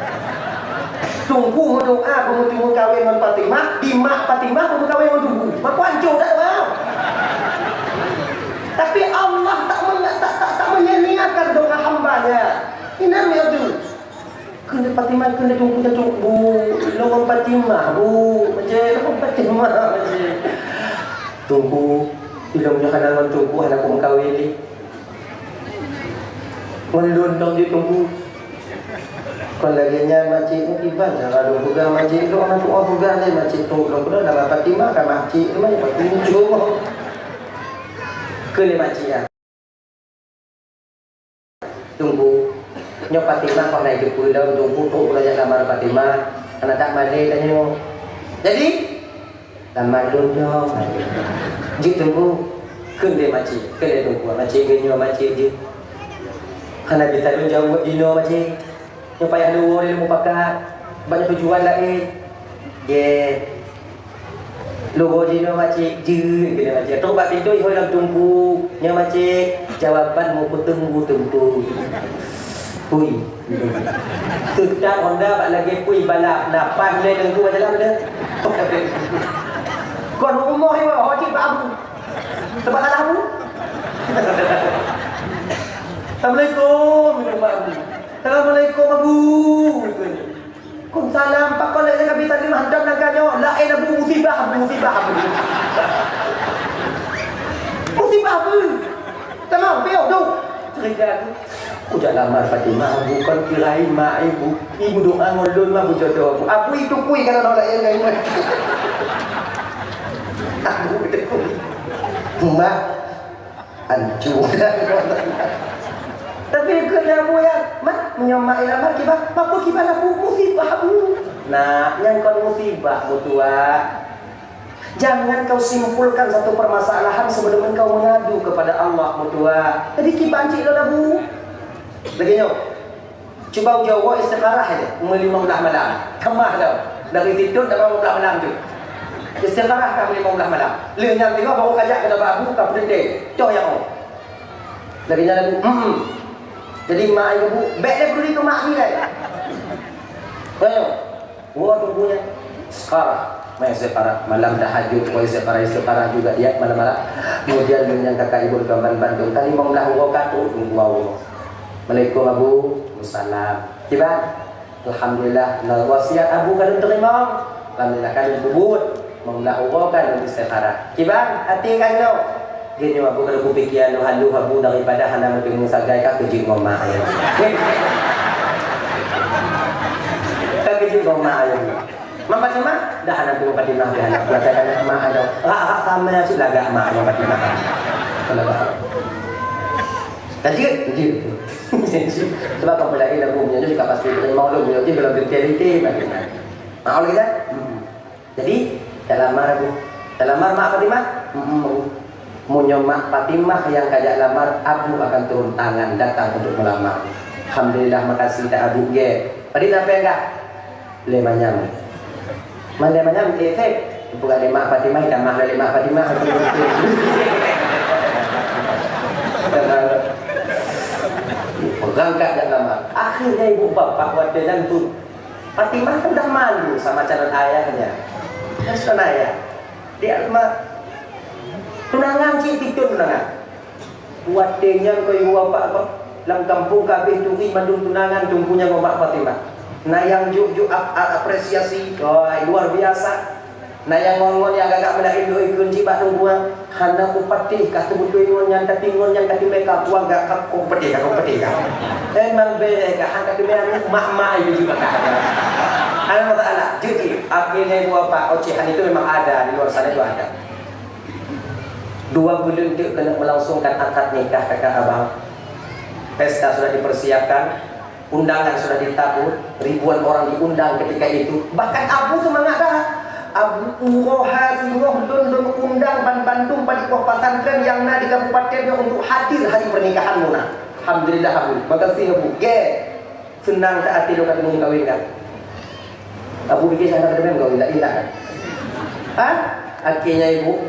Speaker 1: Tunggu berdoa bertemu kawin dengan Fatimah, di mak Fatimah bertemu kawin dengan tunggu. Mak hancur tak tahu. Tapi Allah tak menyanyiakan doa hamba-Nya. Ini namanya tu. Kena Fatimah kena tunggu. Lawan Fatimah bu. Macam lawan Fatimah macam. Tunggu. Tidak punya kenangan tunggu anak aku kawin ni. Melun dong ditunggu. Kalau laginya makcik ni tiba cara dong pegang makcik tu orang tua pegang ni makcik tu dong pegang dalam Fatimah kan makcik tu macam tu cuma ke makcik ya. Tunggu. Nyok Fatimah kau naik ke pulau tunggu tu belajar lamar Fatimah. Anak tak balik tanya. Jadi lamar dong. Jik tunggu. Ke makcik. Ke tunggu makcik genyo makcik je. Karena kita dun jauh dino macam yang payah luar ilmu pakat banyak tujuan lain ye luar dino macam je kena macam tu bab itu ihoi dalam tunggu nya macam jawaban mau tunggu pui sudah Honda bak lagi pui balap napan le tunggu macam mana kon umur ni haji babu sebab alahu Assalamualaikum Assalamualaikum Abu. Kum salam pak kau lagi Nabi tadi hadam nak kanyo. La Abu musibah Abu. Musibah Abu. Tamam, piau tu. Cerita aku. Aku dah lamar Fatimah Abu kan kirain mak ibu. Ibu doa ngolon mah jodoh aku. Abu itu kui kalau nak yang lain. Abu itu kui. Mak hancur. Tapi kena mu yang menyomak ilamat kibah, apa kibah nak musibah bu. Nah, yang kau musibah mutua. Jangan kau simpulkan satu permasalahan sebelum kau mengadu kepada Allah mutua. Jadi kibanci lo dah bu. Begini, cuba jawab istikharah aja. 15 malam, kemah dah. Dari tidur dah 15 malam tu. Istikharah kau 15 malam. Lihat yang tengok baru kajak kena babu kau berdiri. Coh yang oh. Lagi jalan bu. Jadi mak ibu, baik dia berdiri ke mak ni dah. Ayo, gua tunggunya sekarang. Main sekarang malam tahajud, kau sekarang juga dia malam-malam. Kemudian dengan kakak ibu kawan Bandung tadi mau melakukan katu tunggu awal. Assalamualaikum Abu, Wassalam. Tiba, alhamdulillah. Wasiat Abu kalau terima, alhamdulillah kali kubur mau melakukan sekarang. Tiba, hati kan lo. Gini Abu kalau kupikiran lo halu Abu daripada hana mungkin sagai kak kejik mama ayam. Kak kejik mama ayam. Mama cuma dah anak tu Fatimah dia anak belajar mak ada. Kami nasi lagak mak yang Fatimah. Kalau tak. Jadi sebab kau pelai lagu punya juga pasti mau lagu punya kalau berkeliti bagaimana. Mau lagi dah. Jadi dalam lamar mak Fatimah. Munyo mak Fatimah yang kajak lamar Abu akan turun tangan datang untuk melamar. Alhamdulillah makasih tak Abu ge. Tadi sampai enggak? Lemanya. Mana macam efek bukan lemak Fatimah dah mahal lemak Fatimah berangkat dan lama akhirnya ibu bapa waktu dan tu Fatimah kan dah malu sama calon ayahnya calon ayah dia tunangan cik tidur tunangan waktunya kau ibu bapa kau dalam kampung kabeh turi mandung tunangan tumpunya bapak Fatimah. Nah yang juk apresiasi, luar biasa. Nah yang ngon yang agak mendahin doi kunci pak tungguan, hana ku patih katu butuh ngon yang kati mereka puang gak kau patih kah. Emang beda han kati mereka mak itu juga kah. Anak jadi akhirnya gua pak ocehan itu memang ada di luar sana itu ada. 2 bulan itu kena melangsungkan akad nikah kakak abang. Pesta sudah dipersiapkan. Undangan sudah ditabur, ribuan orang diundang ketika itu. Bahkan Abu semangat dah. Abu Uroha Singoh Dun undang Bandung pada pesantren yang na di kabupatennya untuk hadir hari pernikahan Muna. Alhamdulillah Abu. Makasih Abu. Senang tak hati lo kata mau kawin kan. Abu bikin sana pada kawin tak indah kan. Akhirnya ibu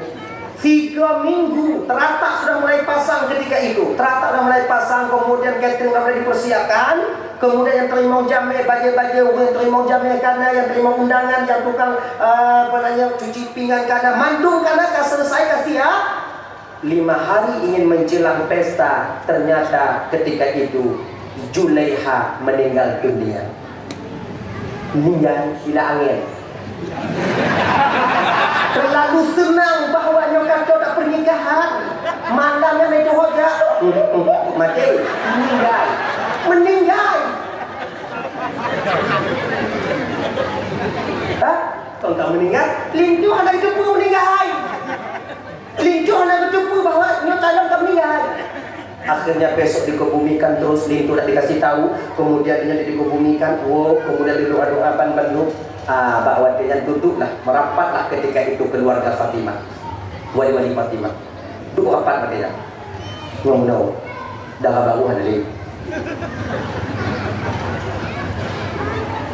Speaker 1: 3 minggu teratak sudah mulai pasang ketika itu. Teratak sudah mulai pasang, kemudian catering sudah mulai dipersiapkan. Kemudian yang terima jamek, baje-baje, yang terima jamek kana, yang terima undangan, yang tukang cuci pinggan kana, mandung kana, selesai kasih ya. 5 hari ingin menjelang pesta, ternyata ketika itu Julaiha meninggal dunia. Meninggal gila angin. Terlalu senang bahawa nyokap kau tak pernikahan. Malamnya mereka hoja mati, meninggal. Kau tak meninggal, lintu anak ketupu meninggal. Lintu anak ketupu bahawa nyokap kau meninggal. Akhirnya besok dikebumikan terus, lintu dah dikasih tahu. Kemudian dia dikebumikan, kemudian didoa-doa Bandung. Bahawa dia duduklah, merapatlah ketika itu keluarga Fatimah, wali-wali Fatimah. Duduk rapat pada dia. Ngomong, dah baru ada lagi.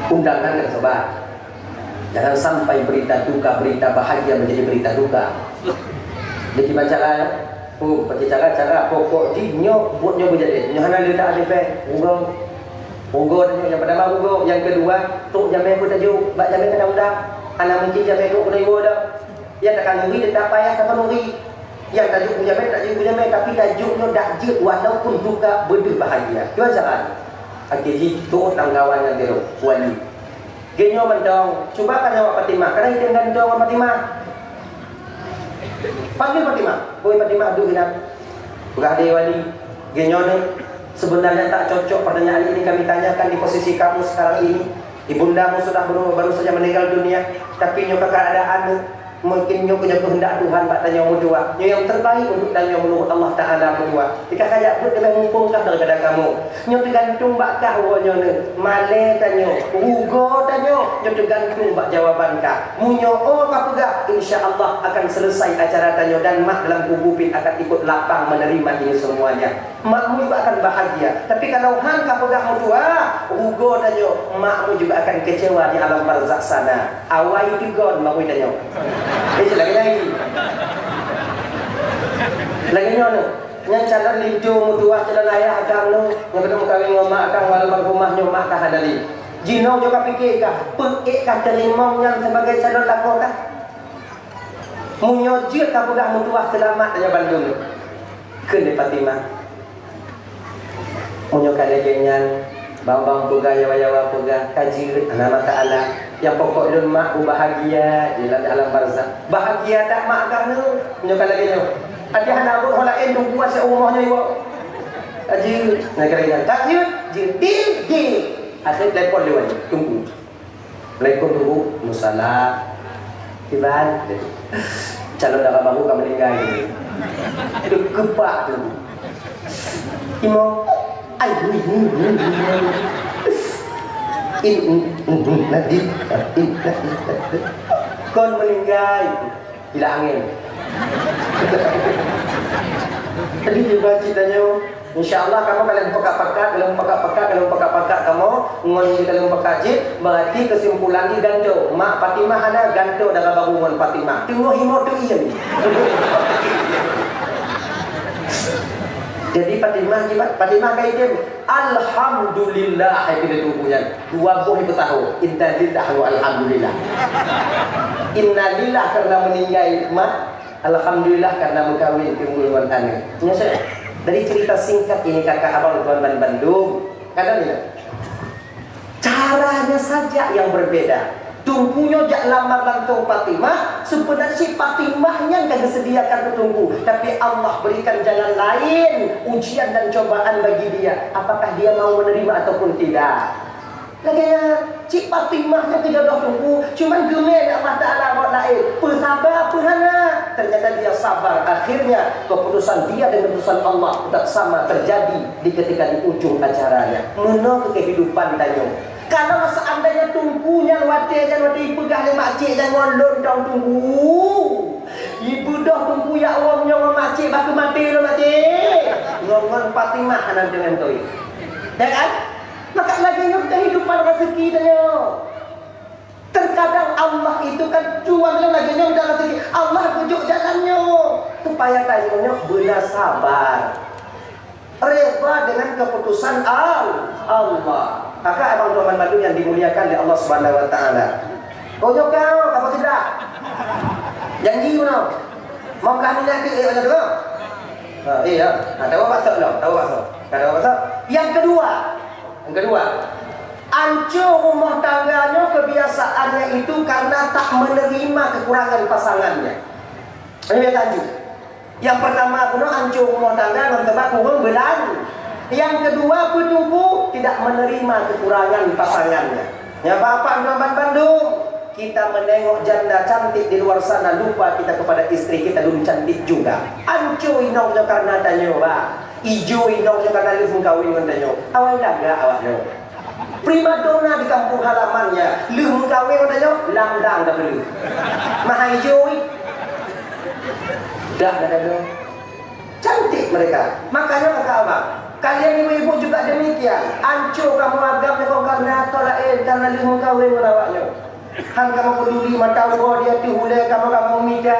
Speaker 1: Undangan kan sobat. Jangan sampai berita duka, berita bahagia menjadi berita duka. Jadi macam mana? Pakai cara pokok dinyo buatnya berjadi. Nyohana letak ada Ugo yang pertama ugo, yang kedua tu jamai pun tajuk, bak jamai kena undang. Anak mungkin jamai tu kena ibu dah. Yang takkan nuri tak payah tak nuri. Yang tajuk jamai tak tajuk jamai tapi tajuknya dak je walaupun duka berbahagia. Tuan jangan. Akhirnya tu tanggawan yang dia wali. Genyo mendong, cuba kan jawab Fatimah. Karena itu dengan doa Fatimah. Panggil Fatimah. Boy Fatimah duduk hilang. Bukan ada wali. Genyo ni sebenarnya tak cocok pertanyaan ini kami tanyakan di posisi kamu sekarang ini. Ibundamu sudah baru saja meninggal dunia, tapi nyokap keadaan mungkin nyo punya kehendak Tuhan bak tanya berdua. Nyo yang terbaik untuk tanya menurut Allah Taala berdua. Jika kaya pun dengan mumpungkah daripada kamu. Nyo tergantung bak kah nyo ne. Male tanya, rugo tanya, nyo tergantung bak jawaban kah. Munyo oh apa gak? Insya-Allah akan selesai acara tanya dan mak dalam kubupin akan ikut lapang menerima ini semuanya. Makmu juga akan bahagia. Tapi kalau hang ka pegak mutua, rugo tanya, makmu juga akan kecewa di alam barzakh sana. Awai tigon makmu tanya. Lagi nyono yang calon lidu mutuah calon ayah akang nu yang ketemu kawin ngoma akang walaupun rumahnya mak kah hadali jino juga pikir kah pekik kah terima yang sebagai calon lako kah munyojir kah budak mutuah selamat tanya Bandung kene Fatimah munyokan legenyan bang-bang puga yawa-yawa puga kaji nama ta'ala yang pokok dun mak bahagia di dalam barzakh bahagia tak mak kanu menyokan lagi nyo adi hanabut holain tunggu asa umahnya iwo aji nak kira tak yut dil akhir telepon lewat tunggu telepon tunggu musala tiban calon dah bahu kamu meninggal itu kepak tu imo ai nanti kon meninggal gila angin tadi juga ceritanya insyaallah kamu kalian pekat-pekat kamu ngon kalian pekajit berarti kesimpulannya ganto mak Fatimah ada ganto dalam bangunan Fatimah tunggu himo tu iya jadi Fatimah kaitem alhamdulillah kita tubuhnya dua buah itu tahu innalillah wa alhamdulillah innalillah karena meninggal mak alhamdulillah karena mengkawin timbul tani dari cerita singkat ini kakak abang tuan Bandung kadang ya caranya saja yang berbeda tungkunya jak lamar lantung Fatimah sebenarnya si Fatimahnya kagak sediakan tungku tapi Allah berikan jalan lain ujian dan cobaan bagi dia apakah dia mau menerima ataupun tidak laganya si Fatimahnya tidak ada tungku cuman gemen Allah Ta'ala buat lain bersabar perhana ternyata dia sabar akhirnya keputusan dia dan keputusan Allah tetap sama terjadi di ketika di ujung acaranya menurut kehidupan tanya kalau seandainya tungkunya wate pegah le makcik jangan londong tunggu. Ibu dah tunggu ya awamnya makcik baku mati lo makcik. Ngon Fatimah anak dengan toi. Ya kan? Maka lagi yang kehidupan rezeki dia. Terkadang Allah itu kan cuannya lagi yang udah rezeki. Allah pujuk jalannya supaya tanya benar sabar. Reda dengan keputusan Allah. Maka abang tuan Bandung yang dimuliakan oleh Allah Subhanahu Wa Taala. Konyok kau, apa tidak? Janji kau. Mau kami nanti macam tu? Iya. Tahu apa tak? Tahu apa? Tahu apa? Yang kedua, ancur rumah tangganya kebiasaannya itu karena tak menerima kekurangan pasangannya. Ini biasa ancur. Yang pertama kuno ancur rumah tangga mentebak kurang belan. Yang kedua petungku tidak menerima kekurangan pasangannya. Ya bapak Tuan Bandung, kita menengok janda cantik di luar sana lupa kita kepada istri kita dulu cantik juga. Ancur inongnya karena tanyo ba. Ijo inongnya karena lifung kawin tanyo. Awal laga awaknya. Prima donna di kampung halamannya, lifung kawin tanyo langdang dah beli. Mahai joi. Dah cantik mereka. Makanya kata abang, kalian ibu-ibu juga demikian. Ancur kamu agam dengan karena tolain karena limu kawin melawaknya. Han kamu peduli mata gua dia tihule kamu mija.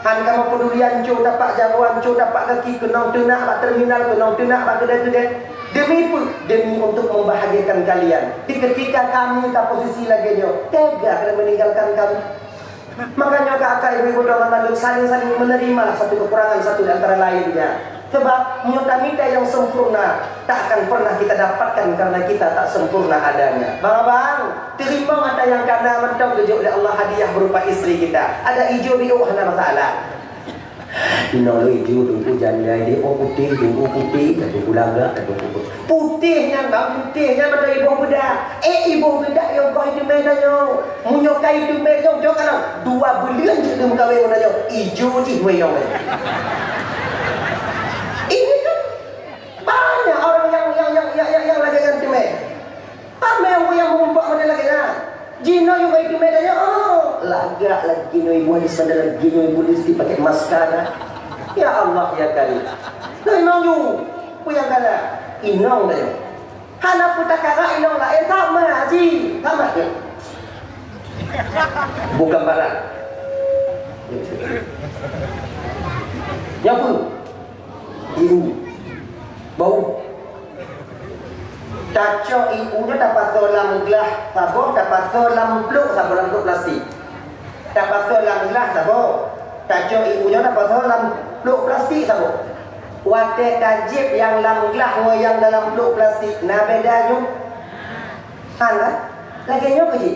Speaker 1: Han kamu peduli ancur dapat jago ancur dapat kaki kenong tunak bak terminal kenong tunak bak kedai. Demi untuk membahagiakan kalian. Di ketika kami ke posisi lagi tega kalian meninggalkan kami. Makanya kakak ibu Tuan Bandung saling menerima satu kekurangan satu di antara lainnya. Sebab minta yang sempurna tak akan pernah kita dapatkan karena kita tak sempurna adanya. Bang, terima ada yang karena mentau kejut oleh Allah hadiah berupa istri kita. Ada hijau biu hana masalah. Ino hijau tunggu janda dia putih tunggu putih dan tunggu laga dan tunggu putihnya bang putihnya pada ibu budak ibu budak yang kau itu menanya munyokai itu menanya jauh kan 2 bulan je dia kawin menanya hijau di yang ini kan banyak orang yang lagi yang timeh kami yang mengumpulkan mana lagi kan Jino yang kau itu menanya laga lagi no ibu di sana lagi no ibu di pakai maskara. Ya Allah ya kali. No inong yu, puyang kala. Inong dah. Hana puta kara inong lah. Sama haji, sama ke. Bukan barang. Yang pun, ibu, bau. Cacok ibunya dapat dalam gelas sabuk, dapat dalam peluk sabuk dalam plastik. Dapat dalam gelas sabuk. Cacok ibunya dapat dalam peluk plastik sabuk. Watek tajib yang dalam gelas yang dalam peluk plastik. Nah bedanya kan? Lagi nyok je.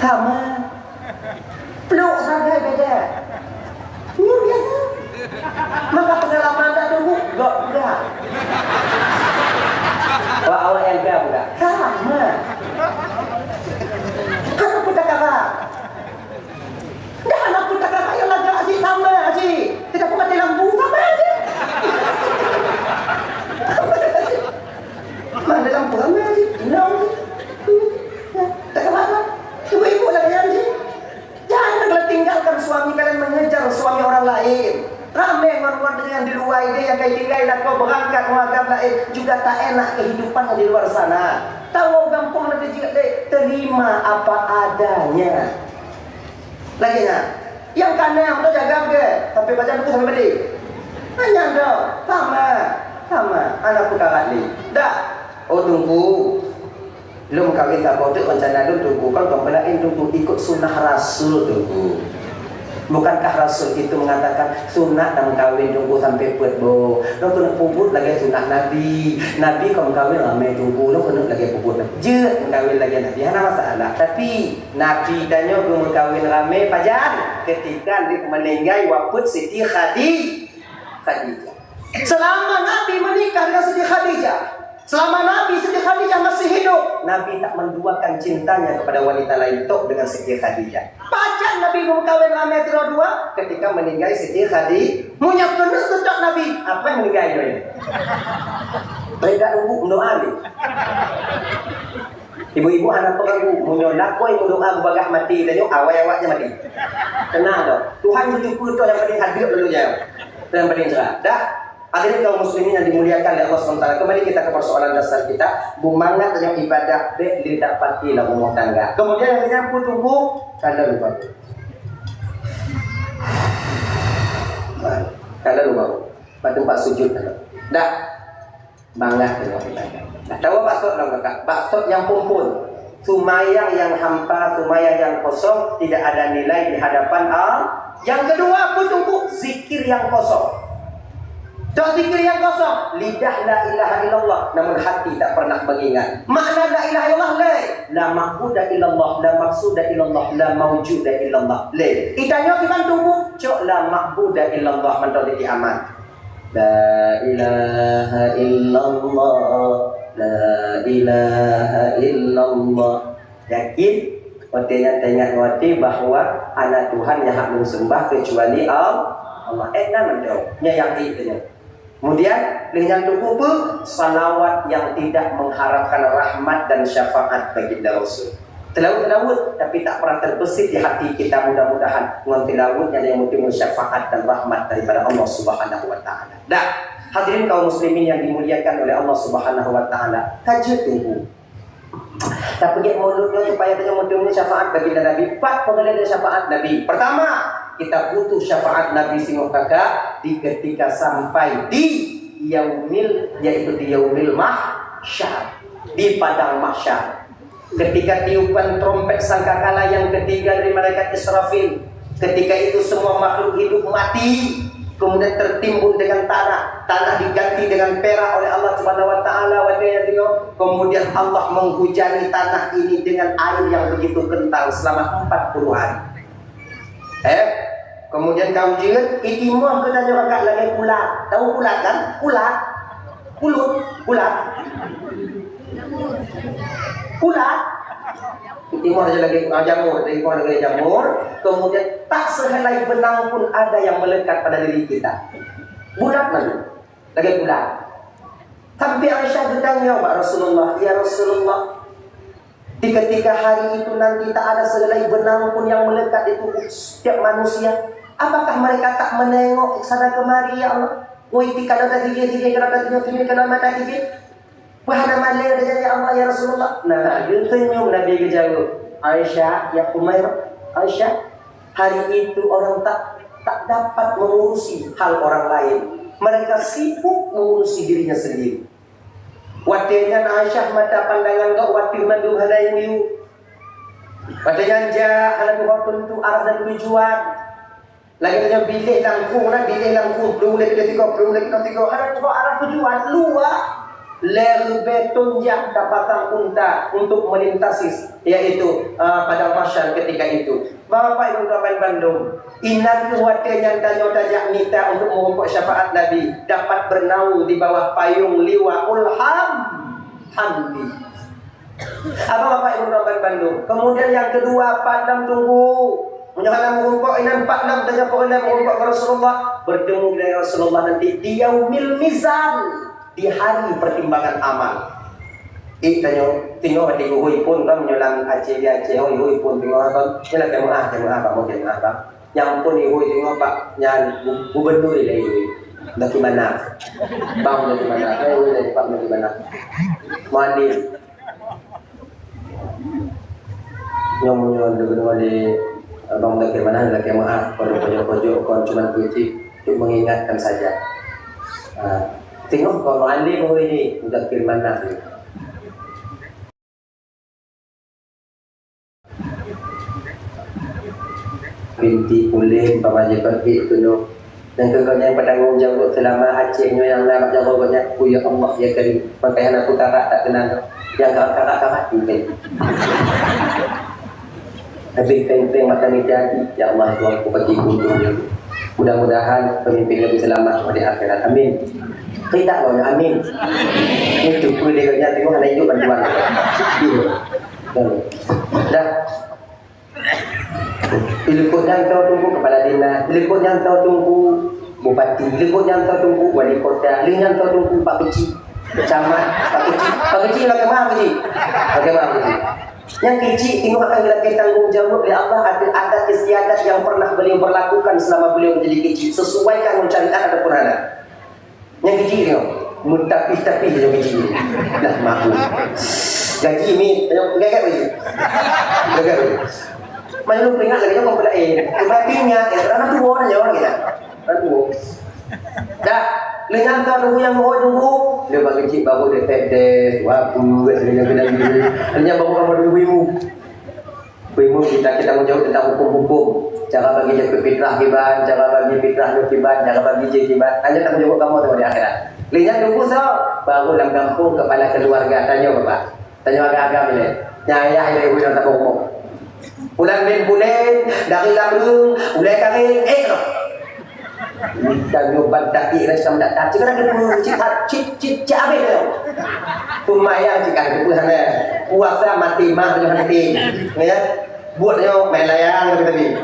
Speaker 1: Sama. Peluk sampai beda. Ini biasa. Maka pengalaman tak tunggu, enggak. Wah awak yang dah budak. Sama. Kalau kita kata, dah anak kita kata yang lagi asyik sama asyik. Tidak pun mati lampu sama asyik. Mana lampu sama asyik. Inang asyik. Tak apa-apa. Ibu-ibu lagi asyik. Janganlah tinggalkan suami kalian mengejar suami orang lain. Ramai orang-orang yang di luar ini yang kayak tinggal nak kau berangkat menghadap lain juga tak enak kehidupan di luar sana. Tahu gampang nanti juga terima apa adanya. Lagi nak, yang kanan tu jaga ke? Sampai baca buku sampai beli. Hanya dah, sama. Anak putaran ni. Dah. Oh tunggu. Belum kawin tak kau tu rencana dulu tunggu kan kau pelain tunggu ikut sunnah Rasul tunggu. Bukankah Rasul itu mengatakan sunat dan kawin tunggu sampai puat bo. Lo kena puput lagi sunat Nabi. Nabi kau kawin ramai tunggu. Lo kena lagi puput. Je kawin lagi Nabi. Ada masalah. Tapi Nabi tanya belum kawin ramai pajan ketika dia meninggal wafat Siti Khadijah. Selama Nabi menikah dengan Siti Khadijah. Selama Nabi Siti Khadijah masih hidup, Nabi tak menduakan cintanya kepada wanita lain tok dengan Siti Khadijah. Pacar Nabi berkahwin ramai dua ketika meninggal Siti Khadijah. Munya kena sedap Nabi. Apa yang meninggal ini? Mereka nunggu mendoa ni. Ibu-ibu anak pengaku munya lakoi mendoa bagah mati dan awak-awaknya mati. Tenang dah. Tuhan bersyukur tu yang penting hadir dulu ya. Dan penting cerah. Dah. Hadirin kaum muslimin yang dimuliakan oleh Allah SWT. Kembali kita ke persoalan dasar kita. Bumangat yang ibadah dek didapati lah rumah tangga. Kemudian yang menyambut tunggu kada lupa. Kada lupa. Pada tempat sujud kada. Dah. Bangat dengan ibadah. Nah, tahu maksud lah kakak? Maksud yang pumpun. Sumayang yang hampa, sumayang yang kosong, tidak ada nilai di hadapan Allah. Yang kedua pun tunggu zikir yang kosong. Tak zikir yang kosong, lidah la ilaha illallah, namun hati tak pernah mengingat. Makna la ilaha illallah la ma'buda illallah, la maqsuda illallah, la mawjuda illallah. Itanya kita tunggu, cok la ma'buda illallah mentol di aman. La ilaha illallah, la ilaha illallah. Yakin? Waktunya tengah wati bahawa anak Tuhan yang hak sembah kecuali Allah. Enak menjauh, yakin itu. Kemudian dengan tunggu salawat yang tidak mengharapkan rahmat dan syafaat baginda Rasul. Telawut tapi tak pernah terbesit di hati kita, mudah-mudahan dengan tilawutnya yang mungkin syafaat dan rahmat daripada Allah Subhanahu wa taala. Dah, hadirin kaum muslimin yang dimuliakan oleh Allah Subhanahu wa taala, tajud tunggu. Tak pergi mulutnya supaya dia mungkin syafaat baginda Nabi. 4 pengenalan syafaat Nabi. Pertama, kita butuh syafaat Nabi singgung kakak di ketika sampai di yaumil, yaitu di yaumil mahsyar, di padang mahsyar. Ketika tiupan trompet sangkakala yang ketiga dari malaikat Israfil, ketika itu semua makhluk hidup mati, kemudian tertimbun dengan tanah. tanah diganti dengan perak oleh Allah Subhanahu wa taala. Kemudian Allah menghujani tanah ini dengan air yang begitu kental selama 40 hari. Kemudian kau jerit, itimah kita juga kat lagi ulat. Tahu ulat kan? Ulat. Ulat. Itimah aja lagi jamur. Kemudian tak sehelai benang pun ada yang melekat pada diri kita. Bulat lagi ulat. Sampai Aisyah bertanya kepada Rasulullah, ya Rasulullah, di ketika hari itu nanti tak ada sehelai benang pun yang melekat di tubuh setiap manusia, apakah mereka tak menengok sana kemari ya Allah? Woi kalau tadi kalau mata tiga, wahana malah dia ya Allah ya Rasulullah. Nah, dia senyum Nabi kejauh. Aisyah, ya Umair, Aisyah, hari itu orang tak dapat mengurusi hal orang lain. Mereka sibuk mengurusi dirinya sendiri. Watinya Aisyah mata pandangan kau wati mandu halai muyu. Watinya ja halai waktu itu arah dan tujuan. Lagi tanya bilik langkung, belum lagi tiga, arah tujuan luar. Ler beton yang dapatang unta untuk melintasi, yaitu pada masyarakat ketika itu. Bapak Ibu Kawan Bandung, inan kuatnya tanya minta untuk mengumpul syafaat Nabi dapat bernaung di bawah payung liwaul hamdi. Apa Bapak Ibu Kawan Bandung? Kemudian yang kedua, Pak Nam tunggu. Menyokan mengumpul inan Pak Nam tanya Pak Nam mengumpul Rasulullah, bertemu dengan Rasulullah nanti di yaumil mizan, di hari pertimbangan amal. Tengok di hui pun kan menyolang Aceh hui pun tengok kan nyolang jemaah Pak mau jemaah Pak yang pun hui tengok Pak yang gubernur dari hui dari mana bang dari mana hui dari Pak dari mana Muhammad nyom di bang dari mana dari jemaah pojok kon cuma kunci untuk mengingatkan saja. Tengok kalau anda mau ini udah firman Nabi. Binti kulit Bapak Jeperti itu dan keganya yang bertanggung jawab selama Acehnya yang nak jawabnya ya Allah ya Karim. Makanya aku kakak tak kenal yang kakak juga. Tapi peng mata ni jadi ya Allah Tuhan aku bagi untuknya. Mudah-mudahan pemimpinnya bisa selamat pada akhirat. Amin. Kita loh, amin. Itu pun dia kerja tengok anak hidup bantuan. Dah. Piliput yang tahu tunggu kepala dinas, piliput yang tahu tunggu bupati, piliput yang tahu tunggu wali kota, piliput yang tahu tunggu Pak Kecil, camat, Pak Kecil lagi mana Kecil? Bagaimana Kecil? Yang kecil tengok akan lagi tanggung jawab oleh Allah adat istiadat yang pernah beliau berlakukan selama beliau menjadi kecil. Sesuaikan syariat ataupun ada. Yang kecil tengok, tapi yang kecil. Dah maklum. Gaji ni, gagal lagi. Macam lu peringat lagi kau pelain. Kebatinya, anak tua aja orang kita. Anak tua. Dah, lengan kau tunggu yang mau tunggu. Dia bagi cik baru dia tep waktu katanya kena gitu. Hanya baru kamu ibu kita menjawab tentang hukum-hukum. Cara bagi jaga fitrah kiban, cara bagi fitrah kiban, cara bagi kiban. Hanya tanggung jawab kamu tu di akhirat. Lengan tunggu so, baru dalam kampung kepala keluarga tanya bapak. Tanya agak-agak ni. Nyaya ibu yang tak hukum. Ulang bin bulan dari lamrung, ulai kami dan nyoban daki rasa mendatang. Jika ada cik abe tu, pemaya jika ada pun sana puasa mati mah dengan hati, ya buat yo main layang tadi.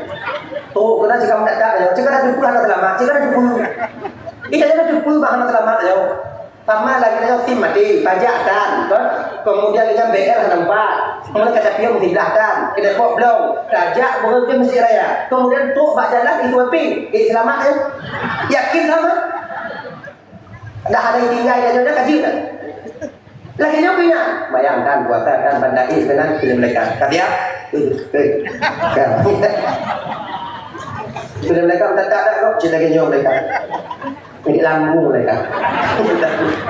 Speaker 1: Tu kena jika mendatang, jika ada pun anak selamat, jika ada pun, ini ada pun bahan selamat yo. Sama lagi dengan SIM mati, pajakkan, kemudian dengan BR tempat, kemudian kata pion silahkan, kita kok belum, pajak berhenti mesti raya, kemudian tu bak jalan itu api, selamat ya, yakin selamat, dah ada yang tinggal dan ada kaji kan, lagi punya, bayangkan buatan bandai dengan film mereka, kata ya, film mereka tak ada kok cerita kenyong mereka. Ini lambung mereka.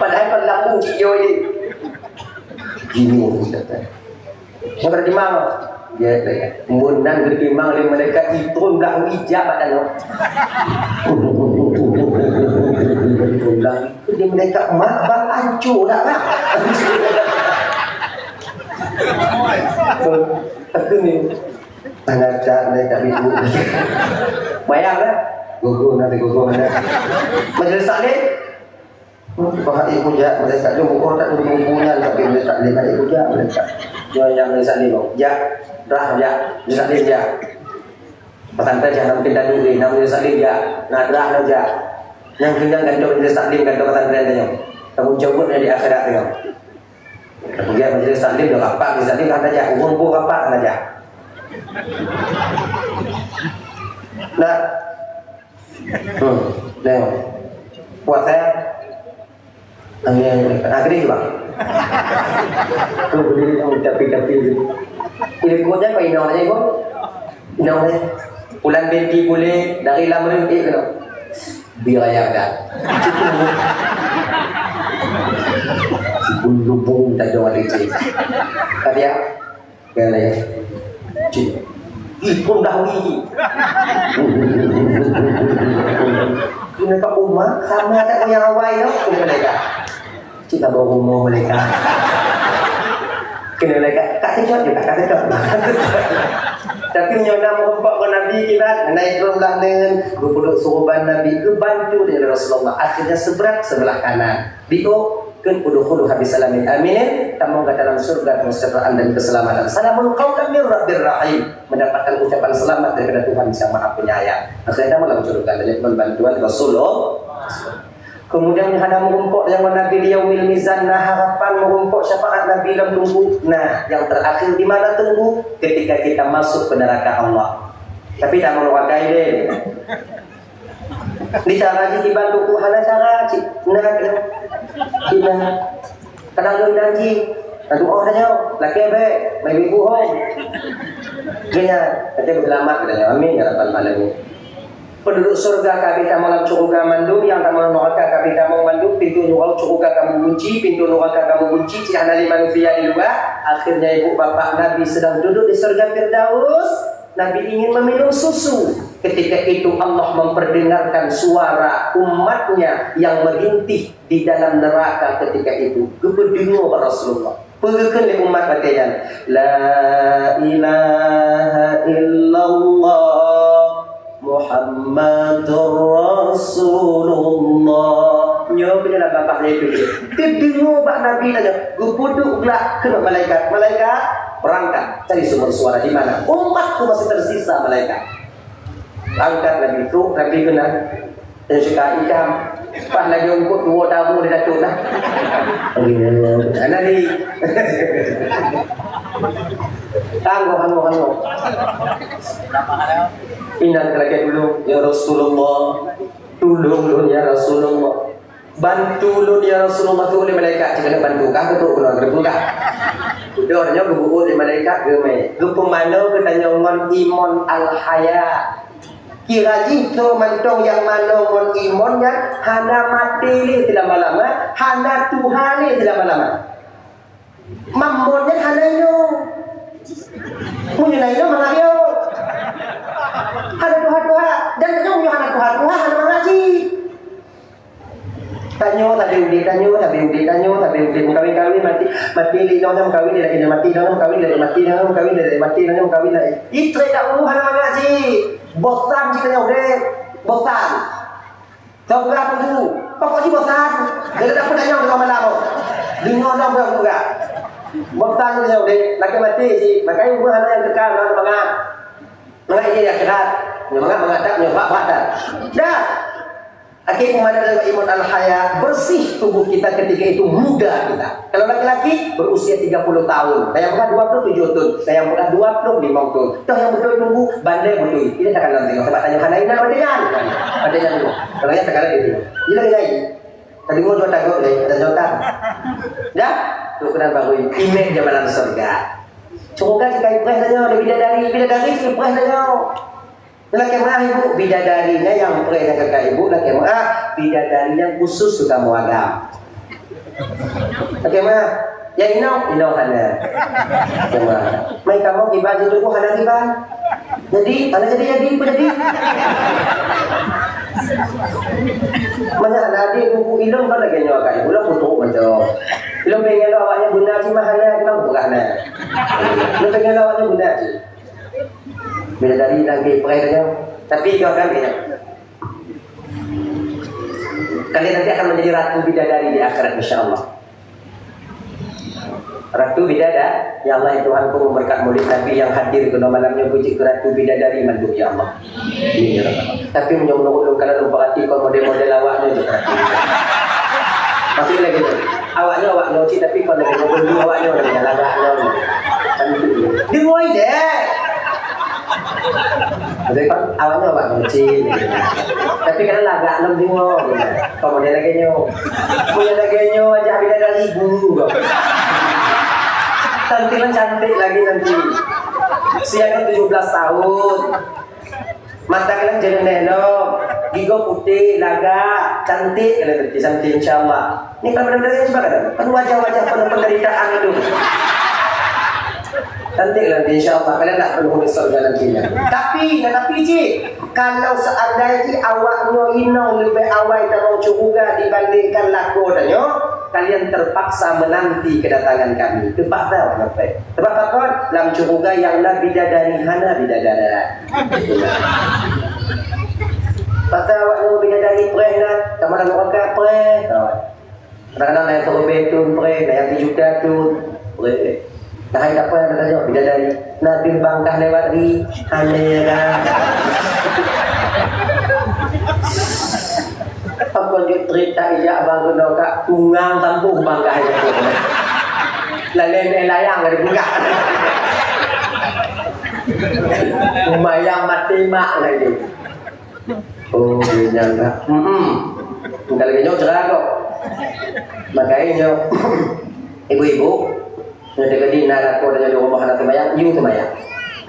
Speaker 1: Padahal kan lambung cik yo ini. Gini kata. Yang bertimang dia kata, "Munang bertimang oleh mereka itu ndak wijak badan lo." bilang dia mereka mak bang hancur dah lah. Tapi ni anak cak mereka biru. Bayanglah, gugur nanti gugur mana. Majlis taklim, bahak ibu jak mereka tu bukan tak punya tapi majlis taklim ibu jak mereka. Yang majlis taklim jak, dah jak, majlis taklim jak. Pesantren jangan pindah dulu, nama majlis taklim jak, nadrah jak. Yang tinggal gantung majlis taklim gantung pesantren tu. Kamu jemput dari akhirat tu. Kemudian majlis taklim dah kapak majlis taklim kata jak, umur kapak kata jak. Nah, tengok, buat saya, agri juga. Kau beli yang tapi ini kodnya apa ini orangnya kau? Ini orangnya, bulan binti boleh dari lamaran kena biaya dah. Lubung tak jauh dari sini. Kata ya, kena ya. Ipun dahwi. Kena kat rumah sama tak yang awal tu kena mereka. Kita bawa rumah mereka. Kena mereka kat tengok juga kat tengok. Tapi nyona merempak ke Nabi kita naik rumah dengan berpuduk suruban Nabi ke bantu dari Rasulullah. Akhirnya seberat sebelah kanan. Dio kan udkhulu habis salamin aminin tamu ke dalam surga kesejahteraan dan keselamatan. Salamun qaulan min rabbir rahim, mendapatkan ucapan selamat daripada Tuhan yang Maha Penyayang. Akhirnya malam surga dengan bantuan Rasulullah. Kemudian hadam merumpuk yang Nabi di yaumil mizan, nah harapan merumpuk syafaat Nabi dalam tunggu. Nah, yang terakhir di mana tunggu? Ketika kita masuk ke neraka Allah. Tapi tak mau pakai deh. Di cara di bantu Tuhan cara nah kita kadang janji doa saja laki be mai ibu hong kena kita selamat katanya amin ya rabbal alamin. Penduduk surga kabita malam surga mandu yang kamu neraka kabita mau mandu pintu neraka surga kamu kunci pintu neraka kamu kunci tidak ada manusia di luar. Akhirnya ibu bapak Nabi sedang duduk di surga Firdaus. Nabi ingin meminum susu. Ketika itu Allah memperdengarkan suara umatnya yang merintih di dalam neraka ketika itu. Kebedengar Rasulullah. Perkenal umat katanya, La ilaha illallah Muhammadur Rasulullah. Nyo bila bapaknya itu. Kedengar Pak Nabi tanya, gubuduklah ke malaikat. Malaikat berangkat cari sumber suara di mana. Umatku masih tersisa malaikat. Angkat Nabi itu, Nabi kena dan suka ikam. Pas lagi umput 2 tahun dia datuk dah. Nabi. Tangguh. Ingat lagi dulu, ya Rasulullah. Tolong ya Rasulullah. Bantu lu ya Rasulullah tu oleh malaikat. Jika nak bantu kah, betul kalau betul kah? Dia orangnya berbuat oleh malaikat ke mai. Lupa mana katanya ngon iman al-haya. Kira jito mantong yang mana ngon imannya hana mati li tidak lama, hana Tuhan li tidak lama. Mamonnya hana yo. Punya naik mana yo? Hana Tuhan dan nyong yo hana Tuhan hana mengaji. Tanyo tapi undi kawin mati lino nam kawin lagi mati nam kawin lagi itu tak urusan mengaji bosan jika nyo deh bosan tahu berapa tu pokoknya bosan dia tak pernah nyo dengan malam lino nam juga bosan nyo deh lagi mati si makanya urusan yang kekal mangat ini akhirat mangat tak nyo pak dah. Akhirnya memandang iman al-haya, bersih tubuh kita ketika itu muda kita. Kalau laki-laki berusia 30 tahun, yang pernah 27 tahun, yang pernah 25 tahun. Toh yang betul tunggu bandai betul. Ini tak akan tengok sebab tanya hanaina badangan. Badangan dulu. Kalau yang sekarang itu. Gila lagi. Tadi mau jual takut deh, ada jotan. Dah, tu kenal baru imej jamanan surga. Semoga sekali press saja ada bidadari press saja. Laki mah ibu bidadarinya yang pernah kakak ibu laki mah bidadarinya khusus suka muagam. Laki mah ya ino hana. Cuma, mai kamu kibar itu ku hana kibar. Jadi, mana jadi. Banyak adik buku ilmu kan lagi nyawa kat ibu lah putuk macam. Ilmu pengen awaknya guna si mahana memang bukan. Ilmu pengen awaknya guna si. Bila dari lagi perayaan tapi kau kan dia. Kalian nanti akan menjadi ratu bidadari di akhirat insya-Allah. Ratu bidadari, ya Allah Tuhan ku memberkat murid Nabi yang hadir ke malamnya puji ke ratu bidadari mandu ya Allah. Ini ya Allah. Tapi menyong-nyong kalau lupa hati kau model-model awaknya juga. Masih lagi tu. Awaknya awak nyuci tapi kau lagi model awaknya lagi lagaknya. Kan itu. Dia moi deh. Jadi kan awalnya awak nyuci. Tapi kan lagak nom dingo. Kau model lagi nyo. Punya lagi nyo aja bidadari ibu. Cantik lagi nanti. Siaga 17 tahun. Mata kalian jadi neno, gigo putih, laga, cantik kalian nanti, cantik insyaAllah. Ini kan benar-benar sebab kan? Penuh wajah-wajah penuh penderitaan itu. Cantik nanti insyaAllah, kalian tak perlu di surga nantinya. Tapi cik, kalau seandainya awaknya inong lebih awal dan juga dibandingkan lakonanya, kalian terpaksa menanti kedatangan kami. Terpaksa apa? Terpaksa kan? Dalam surga yang la bidadari hana bidadara. Pasal awaknya bidadari prehna, kamu nak orang preh. Kadang-kadang naik ke betun preh, naik 7 datun preh. Nah, apa yang katanya bidadari Nabi bangkah lewat di hanya apa dia cerita ijak abang kena kat tungang tampuh bangkah itu lain layang dari bunga lumayan mati mak lagi oh dia enggak enggak lagi nyok cerah kok makanya ibu-ibu yang di nara ko dengan rumah anak semayang, you semayang.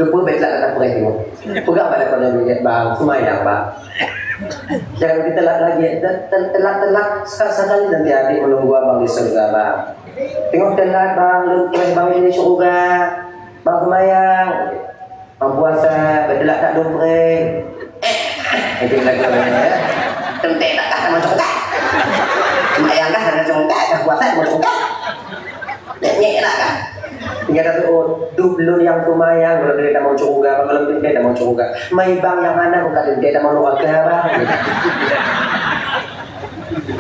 Speaker 1: Tupul betlah kata purai tu. Pegang pada kau yang lihat bang semayang bang. Jangan kita lagi telak sekali nanti adik menunggu abang di surga bang. Tengok telak bang, lupa bang ini surga, bang semayang, bang puasa, betelak tak dumpre. Itu lagi ya. Tentek tak kah macam tak. Semayang kah ada macam tak, puasa macam tak. Nyek lah kan. Tinggal kata dulu yang semayang kalau dia tak mau curga, kalau dia tak mau curga. Mai bang yang mana bukan dia tak mau nuak ke apa.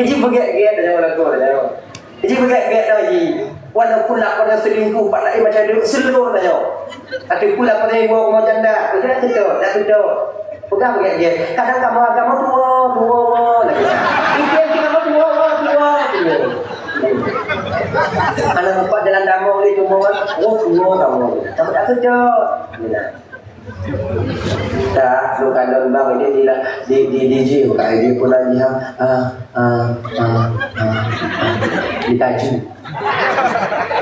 Speaker 1: Jadi begitu dia orang tua dia. Jadi begitu lagi. Walaupun nak pada selingkuh pada macam dia seluruh dia. Tapi pula pada ibu mau janda, dia betul, dah betul. Bukan begitu. Kadang kamu agama tua lagi. Ini kamu tua. Anak empat jalan damai ni cuma tua kamu. Kamu tak sejak. Tak, lu kalau bang ini di DJ bukan dia pun lagi ditaji.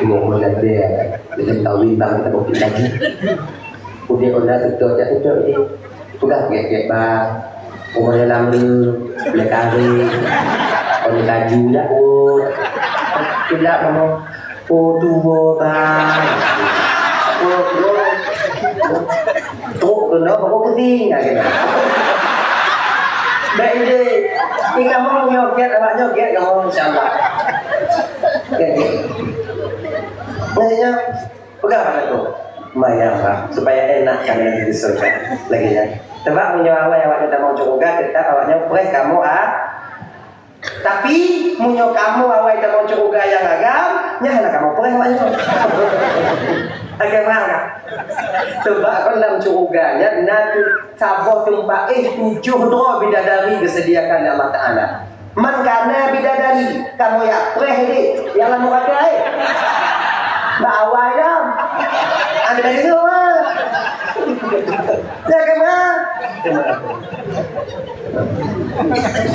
Speaker 1: Mau melihat dia, dia tahu bintang kita mau ditaji. Kemudian orang sejak ini, bukan kayak bang, umurnya lama, lekari, orang laju dah tidak mau tua bang, tua kena bawa kesini aja. Baik je, ini kamu nyoket, awak nyoket kamu insyaAllah. Maksudnya, pegang pada tu, mayang bang, supaya enak kalian di surga lagi ya. Sebab punya awak tak mau coba, tetap awaknya boleh kamu tapi munyo kamu awal tak mau coba yang agam, nyala kamu boleh awaknya. Agak mana? Sebab kalau dalam curuganya nanti sabar tempat 7 doa bidadari disediakan oleh Allah Taala. Man kana bidadari kamu ya preh ni yang lalu kata Mbak awal dah. Ada dari semua. Jangan mah.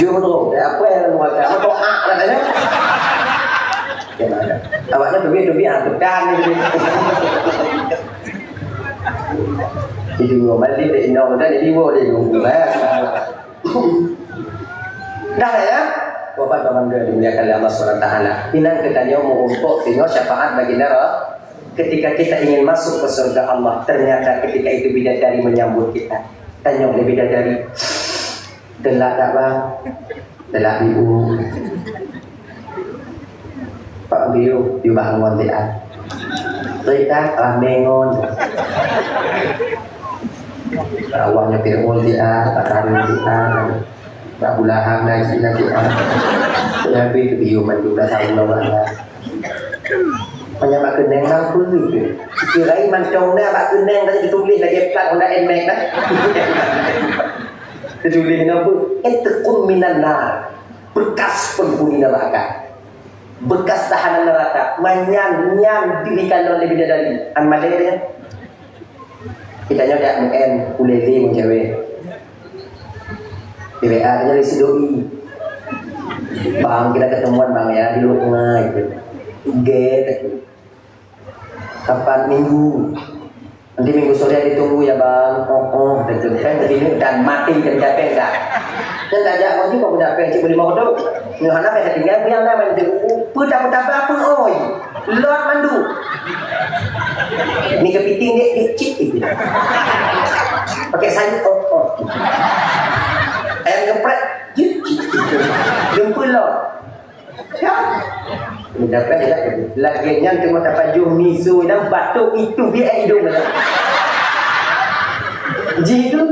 Speaker 1: Jodoh, apa yang lalu kata? Apa doa katanya? Gimana? Awaknya dubi angkutan ni. Jadi ngomel di Indo dah jadi wo dia ngomel. Dah ya. Bapak Komando dimuliakan oleh Allah SWT. Inang katanya mau untuk tengok syafaat bagi nara. Ketika kita ingin masuk ke surga Allah, ternyata ketika itu bidadari menyambut kita. Tanya oleh bidadari, Gelak tak bang? Gelak ibu. Pak Biu, ibu bangun tidak. Tidak, mengon. Awalnya pirmul tidak, tak taruh tidak. Tak bulahang lagi tidak. Tapi Biu juga tahu lawan. Banyak mak keneng lampu ni. Kirain mancongnya mak keneng tadi ditulis lagi plat Honda NMAX dah. Ditulis apa? Etekun minan nar. Bekas penghuni neraka. Bekas tahanan neraka. Manyan dirikan oleh bidadari. An malay dia. Kita nyodak MN ulezi mun cewek. Di WA nya dari Sidoi. Bang kita ketemuan bang ya di Lungai gitu. Kapan minggu? Nanti minggu sore ditunggu ya bang. Betul kan begini dan mati dan capek dah. Dan tak ajak lagi kau capek cik beli mau tu. Yohana mereka tinggal yang dah main tu. Putar apa oi. Lord mandu. Ni kepiting dia kecil itu. Pakai sayur ayam geprek. Jumpa Lord. Ya. Dapat dia lagi yang cuma dapat jum misu dan batuk itu dia hidung dah. Ji itu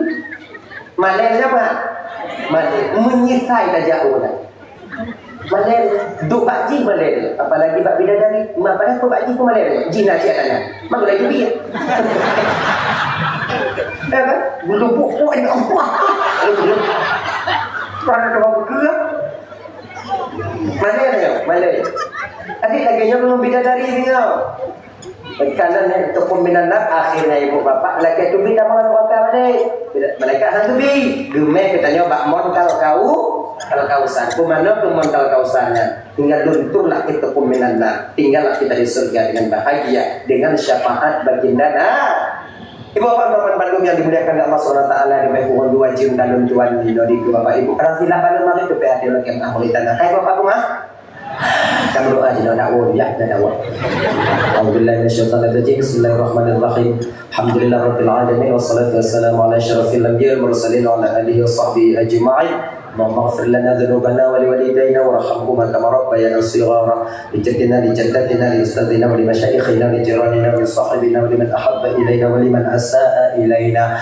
Speaker 1: Malay siapa? Malay menyisai dah jauh dah. Malay duk bakji Malay, apalagi bak bidadari, mak pada ko bakji ko Malay. Ji nak siap tanya. Mak lagi dia. Ya kan? Bulu pokok ini apa? Pernah ada bergerak. Malay dia, Malay. Adik lagi yang belum bidadari dia. Karena itu pembinaan akhirnya ibu bapak lagi tu bina makan orang balik. Mereka hantu bi. Gemeh katanya bak mon kalau kausan. Kumano tu mon kalau kausannya. Tinggal lunturlah kita pembinaan. Tinggallah kita di surga dengan bahagia dengan syafaat baginda. Ibu bapak Bandung yang dimuliakan Allah SWT di Mehun 2 Jim dan Tuan di Bapak Ibu. Karena silakan mari ke PHD lagi yang amal tanah. Hai bapak rumah. Kamu doa jadi dakwah ya dakwah. Alhamdulillah minasyaitanir rajim. Bismillahirrahmanirrahim. Alhamdulillahirabbil alamin wassalatu wassalamu ala asyrafil anbiya'i wal mursalin wa ala alihi washabbihi ajma'in. Allahumma ighfir lana dhunubana wa liwalidayna warhamhuma kama rabbayana shighara. Lijaddina li ustadzina wa li masyayikhina li jiranina wa li sahibina wa liman ahabba ilayna wa liman asaa ilayna.